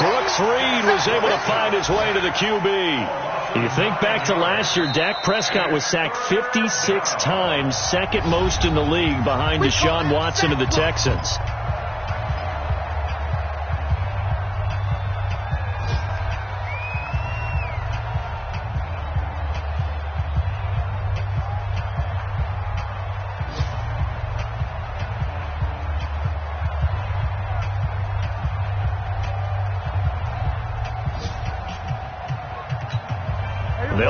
Brooks Reed was able to find his way to the QB. You think back to last year, Dak Prescott was sacked 56 times, 2nd most in the league behind Deshaun Watson of the Texans.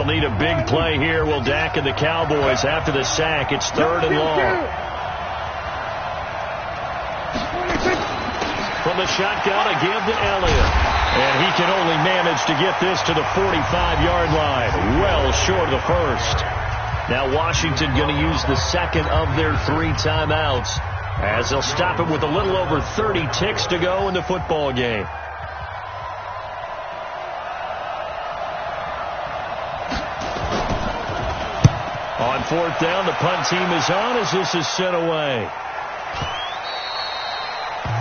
They'll need a big play here. Will Dak and the Cowboys after the sack. It's 3rd and long. From the shotgun, again to Elliott. And he can only manage to get this to the 45-yard line. Well short of the first. Now Washington going to use the second of their 3 timeouts, as they'll stop it with a little over 30 ticks to go in the football game. On 4th down, the punt team is on as this is sent away.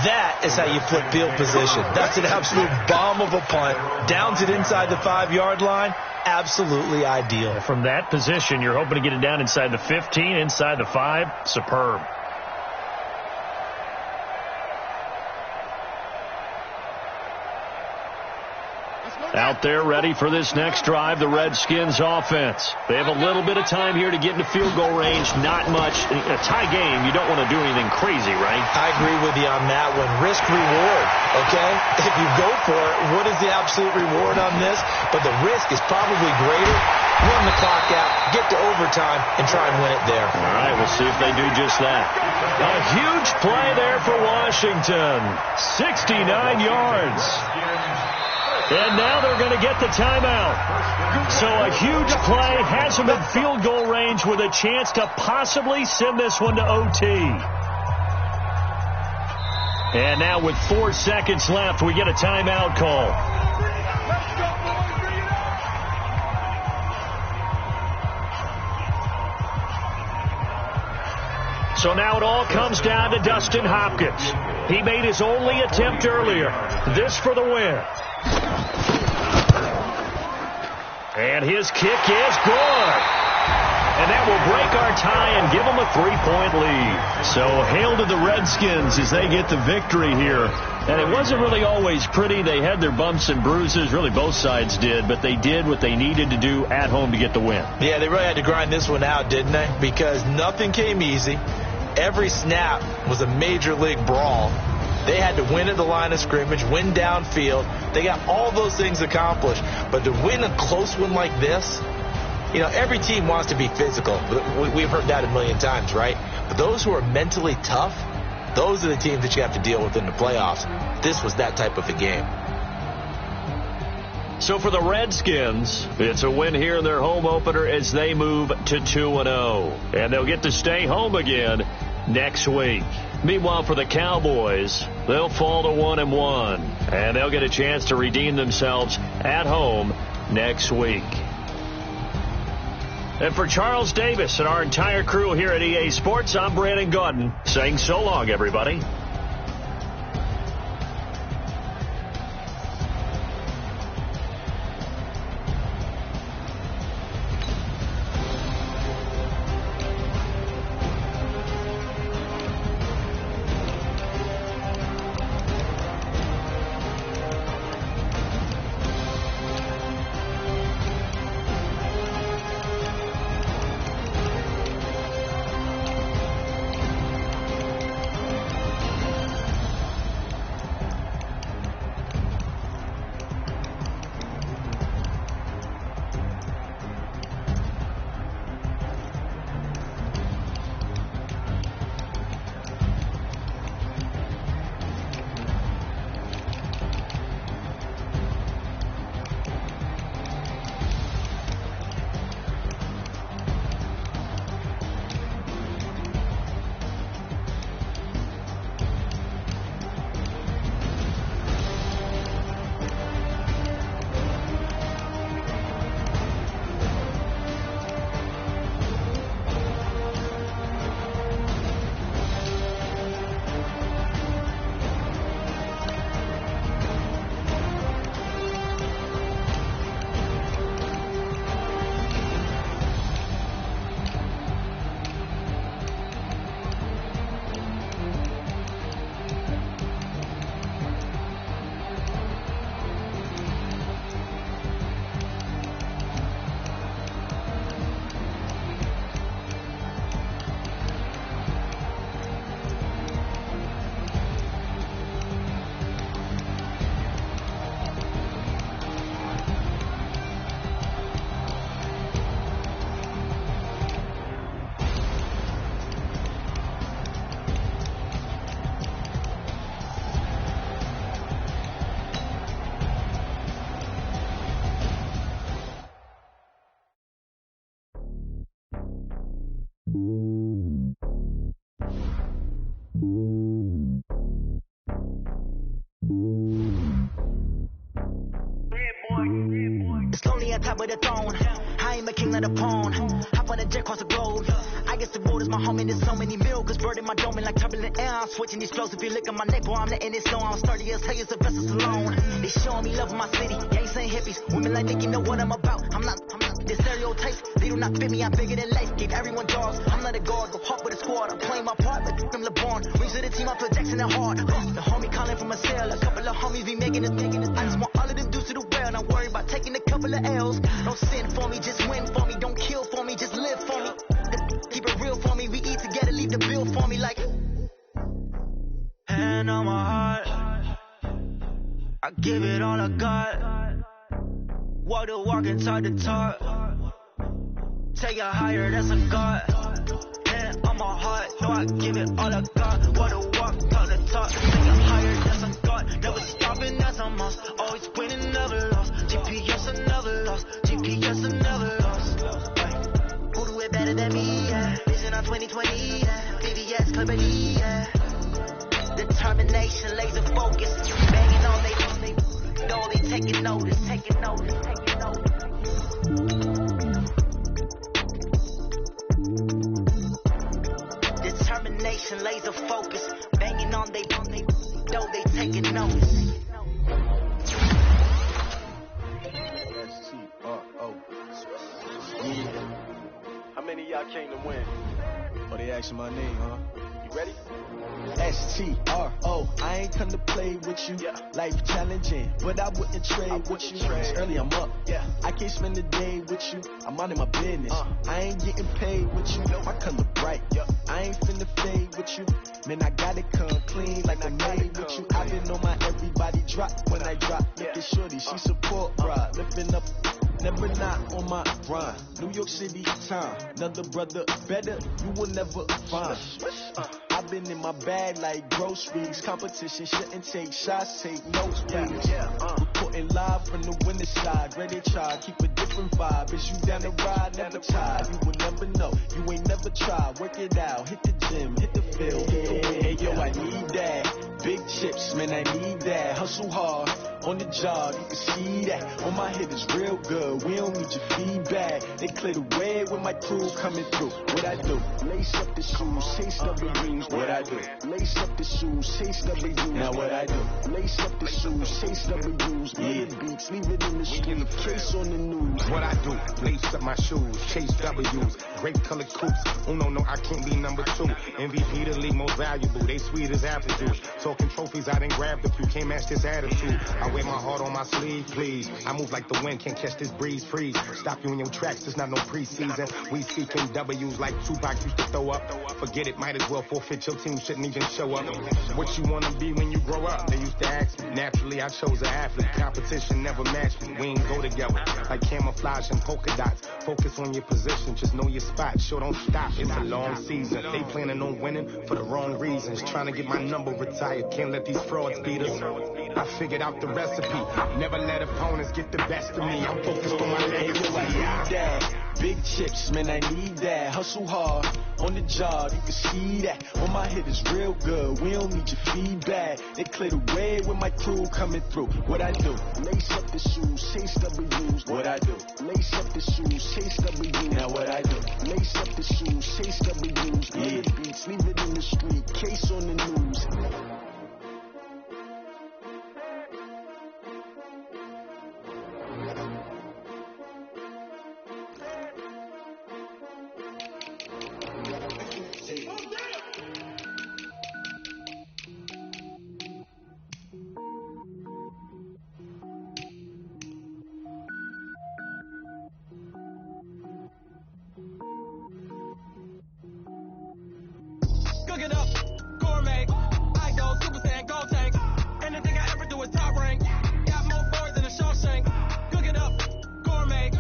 That is how you flip field position. That's an absolute bomb of a punt. Downs it inside the 5-yard line. Absolutely ideal. From that position, you're hoping to get it down inside the 15, inside the 5. Superb. Out there ready for this next drive, the Redskins offense. They have a little bit of time here to get into field goal range. Not much. In a tie game, you don't want to do anything crazy, right? I agree with you on that one. Risk reward, okay? If you go for it, what is the absolute reward on this? But the risk is probably greater. Run the clock out, get to overtime, and try and win it there. All right, we'll see if they do just that. A huge play there for Washington. 69 yards. And now they're going to get the timeout. So a huge play has them in field goal range with a chance to possibly send this one to OT. And now with 4 seconds left, we get a timeout call. So now it all comes down to Dustin Hopkins. He made his only attempt earlier. This for the win. And his kick is good. And that will break our tie and give them a 3-point lead. So hail to the Redskins as they get the victory here. And it wasn't really always pretty. They had their bumps and bruises. Really, both sides did. But they did what they needed to do at home to get the win. Yeah, they really had to grind this one out, didn't they? Because nothing came easy. Every snap was a major league brawl. They had to win at the line of scrimmage, win downfield. They got all those things accomplished. But to win a close one like this, you know, every team wants to be physical. We've heard that a million times, right? But those who are mentally tough, those are the teams that you have to deal with in the playoffs. This was that type of a game. So for the Redskins, it's a win here in their home opener as they move to 2-0. And they'll get to stay home again next week. Meanwhile, for the Cowboys, they'll fall to 1-1. And they'll get a chance to redeem themselves at home next week. And for Charles Davis and our entire crew here at EA Sports, I'm Brandon Gaudin saying so long, everybody. It's lonely on top of the throne. I ain't a king of the pawn. Hop on a jet across the globe. I guess the road is my home and there's so many milkers birding my dome like turbulent air. I'm switching these flows. If you look at my neck, boy, I'm letting it snow. I'm sturdy as hell as Sylvester Stallone. They showing me love in my city. Gangsta and hippies. Women like Nicki know what I'm about. I'm not the stereotypes. They do not fit me. I'm bigger than life. Gave everyone jaws. I'm not a guard. Go hard with a squad. I'm playing my part like from LeBron. Rings to the team. I feel Jackson and hard. The homie calling from a cell. A couple of homies be making it. I just want all of them dudes to the well. Not worry about taking a couple of L's. Don't sin for me, just win for me. Don't kill for me, just live for me. Keep it real for me. We eat together, leave the bill for me like. Hand on my heart, I give it all I got. Walk the walk and talk the talk. Take it higher, that's a God. Hand on my heart, no, I give it all I got. Walk the walk, talk the talk. Take it higher, that's a God. Never stopping, that's a must. Always winning, never lost. GPS, I never lost. GPS, I never lost. Who do it better than me? Yeah. Vision on 2020. Yeah. VVS company. Yeah. Determination, laser focus. Banging on they know they taking notice, taking notice, taking notice. Determination, laser focus. Banging on they know they taking notice. How many of y'all came to win? Oh, they asking my name, huh? You ready? STRO, I ain't come to play with you. Yeah. Life challenging, but I wouldn't trade with you. It's early, I'm up. Yeah. I can't spend the day with you. I'm minding my business. I ain't getting paid with you. My color bright. Yeah. I ain't finna fade with you. Man, I gotta come clean like I made with you. I've been on my everybody drop when I drop. Look at shorty, she support ride. Lifting up. Never not on my grind. New York City time. Another brother better, you will never find. I've been in my bag like groceries. Competition shouldn't take shots, take notes, please. Reporting live from the winning side. Ready to try, keep a different vibe. Is you down the ride, never tired. You will never know, you ain't never tried. Work it out, hit the gym, hit the field. Hey, yo, I need that. Big chips, man, I need that. Hustle hard. On the job, you can see that. On my head is real good. We don't need your feedback. They clear the way with my crew coming through. What I do? Lace up the shoes, chase W's. What I do? Lace up the shoes, chase W's. Now what I do? Lace up the shoes, chase W's. Yeah, beats, leave it in the street. Case on the news. What I do? Lace up my shoes, chase W's. Great color coops. Oh no, I can't be number 2. MVP the league most valuable. They sweet as apple juice. Talking trophies, I didn't grab the few. Can't match this attitude. I wear my heart on my sleeve, please. I move like the wind, can't catch this breeze, freeze. Stop you in your tracks, there's not no preseason. We speaking W's like Tupac used to throw up. Forget it, might as well forfeit. Your team shouldn't even show up. What you wanna be when you grow up? They used to ask me. Naturally, I chose an athlete. Competition never matched me. We ain't go together like camouflage and polka dots. Focus on your position, just know your spot. Sure, don't stop, it's a long season. They planning on winning for the wrong reasons. Trying to get my number retired, can't let these frauds beat us. I figured out the recipe. Never let opponents get the best of me. I'm focused on my legacy. I need that. Big chips, man, I need that. Hustle hard on the job, you can see that. On my head is real good. We don't need your feedback. They clear the way with my crew coming through. What I do? Lace up the shoes, chase W's. What I do? Lace up the shoes, chase W's. Now what I do? Lace up the shoes, chase W's. Yeah, beats, leave it in the street. Case on the news. Cook it up, gourmet. I go Super Saiyan, gold tank. Anything I ever do is top rank. Got more boys than a Shawshank. Cook it up, gourmet.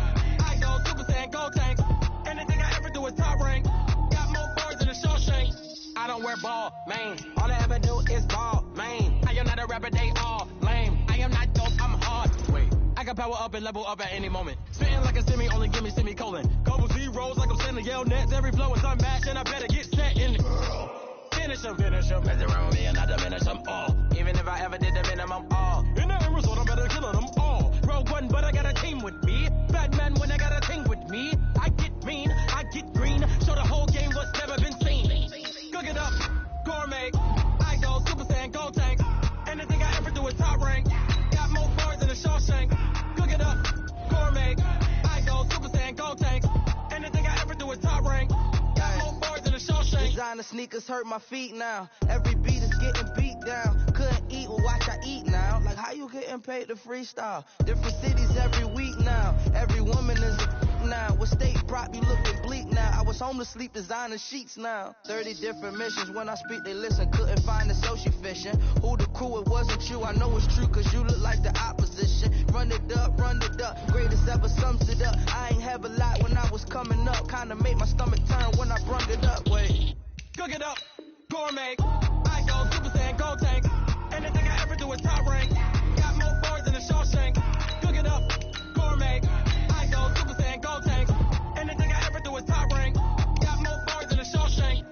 I go Super Saiyan, gold tank. Anything I ever do is top rank. Got more boys than a Shawshank. I don't wear ball, man. All I ever do is ball, man. I am not a rapper, they all lame. I am not dope, I'm hard. Wait, I can power up and level up at any moment. Spitting like a semi, only give me semicolon. Couple zeros like I'm sending yell nets. Every flow is unmatched, and I better get set in the finish him. Mess around with me and I diminish them all. Even if I ever did the minimum all. In the end result, I'm better killing them all. Rogue One, but I got a team with me. Batman when I got a team with me. I get mean, I get green. Show the whole game what's never been seen. Cook it up, gourmet. I go Super Saiyan, Gold Tank. Anything I ever do is top rank. Got more bars than a Shawshank. Cook it up, gourmet. I go Super Saiyan, Gold Tank. Anything I ever do is top rank. Got more bars than a Shawshank. Designer sneakers hurt my feet now. Every beat is getting beat down. Couldn't eat, well watch I eat now. Like how you getting paid to freestyle? Different cities every week now. Every woman is a now. What state prop you looking bleak now? I was home to sleep designer sheets now. 30 different missions. When I speak they listen. Couldn't find the social fishing. Who the crew, it wasn't you. I know it's true cause you look like the opposition. Run it up, greatest ever sums it up. I ain't have a lot when I was coming up. Kinda made my stomach turn when I brung it up. Wait. Cook it up, gourmet. I go Super Saiyan, Gold Tank. Anything I ever do is top rank. Got more bars than a Shawshank. Cook it up, gourmet. I go Super Saiyan, Gold Tank. Anything I ever do is top rank. Got more bars than a Shawshank.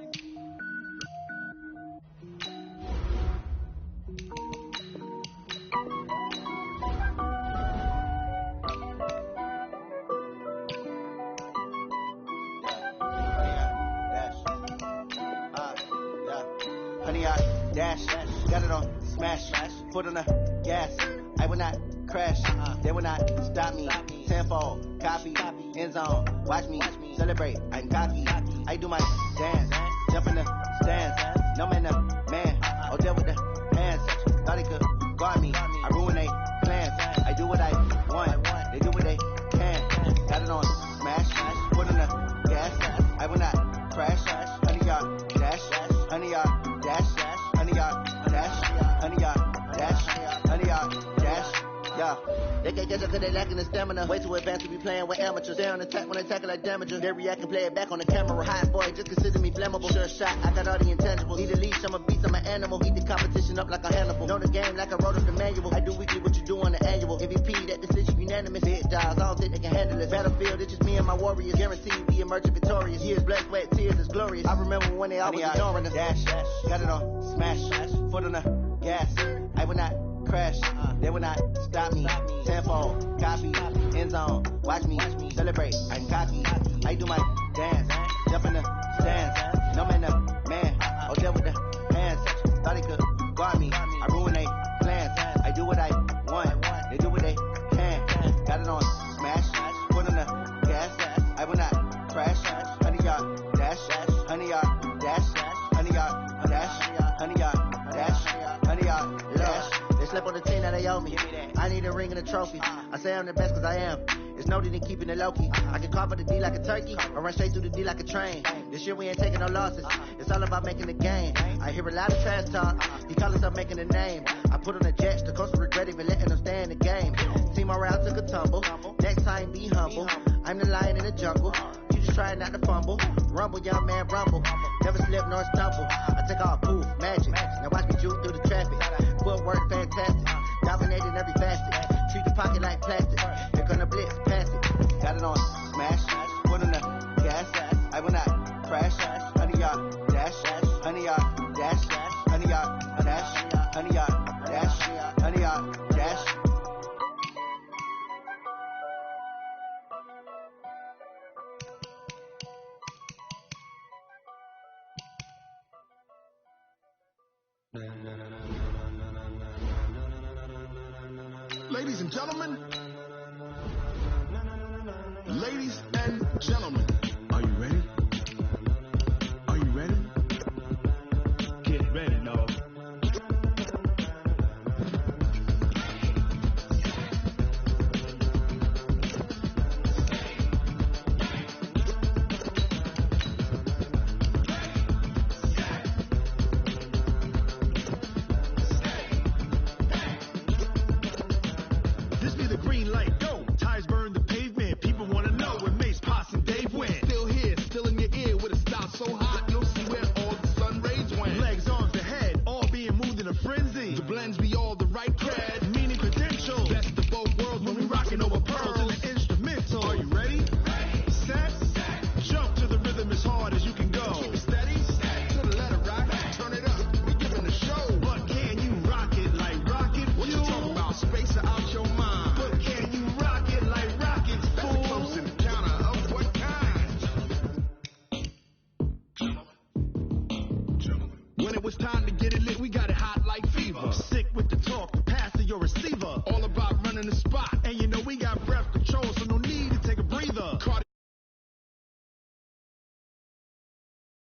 Honey, I dash, got it on smash, foot on the gas. I will not crash, they will not stop me. Tenfold, copy, end zone, watch me celebrate. I'm cocky, I do my dance, jump in the stands. No man, the man, oh deal with the hands. Thought he could guard me, I ruin they plans. I do what I want, they do what they can. Got it on smash, foot on the gas. I will not crash, honey, y'all dash, honey, y'all. Dash, honey, y'all, dash, honey, y'all, dash, honey, y'all, dash, yeah. They can't catch up cause they lacking the stamina. Way too advanced to be playing with amateurs. Stay on attack when they tackle like damagers. They react and play it back on the camera. Hot boy, just consider me flammable. Sure shot, I got all the intangibles. Need a leash, I'm a beast, I'm an animal. Heat the competition up like a Hannibal. Know the game like I wrote up the manual. I do weekly what you do on the annual. MVP, that decision unanimous. Big dogs, I don't think they can handle it. Battlefield, it's just me and my warriors. Guaranteed we emerge victorious. Years, blood, sweat, tears, it's glorious. I remember when they always ignoring us. Dash, got it on smash, foot on the gas. I will not crash, they will not stop me. Tenfold, copy, end zone, watch me celebrate. I'm cocky, I do my dance, jump in the stands. No man, the man, oh deal with the hands. Thought he could guard me, I ruin they plans. I do what I want, they do what they can. Got it on smash, foot on the gas. I will not crash, honey y'all dash, honey y'all dash, honey y'all dash, honey y'all dash, honey y'all dash. They slept on the team that they owe me. I need a ring and a trophy. I say I'm the best cause I am. It's no need in keeping it low-key. I can carve the D like a turkey or run straight through the D like a train. This year we ain't taking no losses. It's all about making the game. I hear a lot of trash talk. He call himself making a name. I put on the jets. The coach will regret even letting them stay in the game. Team morale took a tumble. Next time be humble. I'm the lion in the jungle. You just try not to fumble. Rumble, young man, rumble. Never slip nor stumble. I take off poof, magic. Now watch me juke through the traffic. Footwork fantastic. Dominating every facet. Treat the pocket like plastic. Here gonna blitz, pass it. Got it on smash. Foot on the gas. I will not crash. Honey y'all dash. Honey y'all dash. Honey y'all dash. Honey y'all dash. Honey y'all dash. Ladies and gentlemen, are you ready? Are you ready? Get ready, no. This be the green light, go. Tires burn the pavement. People want to know when Mace, Poss, and Dave win. it's time to get it lit, we got it hot like fever. Sick with the talk, pass to your receiver. All about running the spot. And you know we got breath control, so no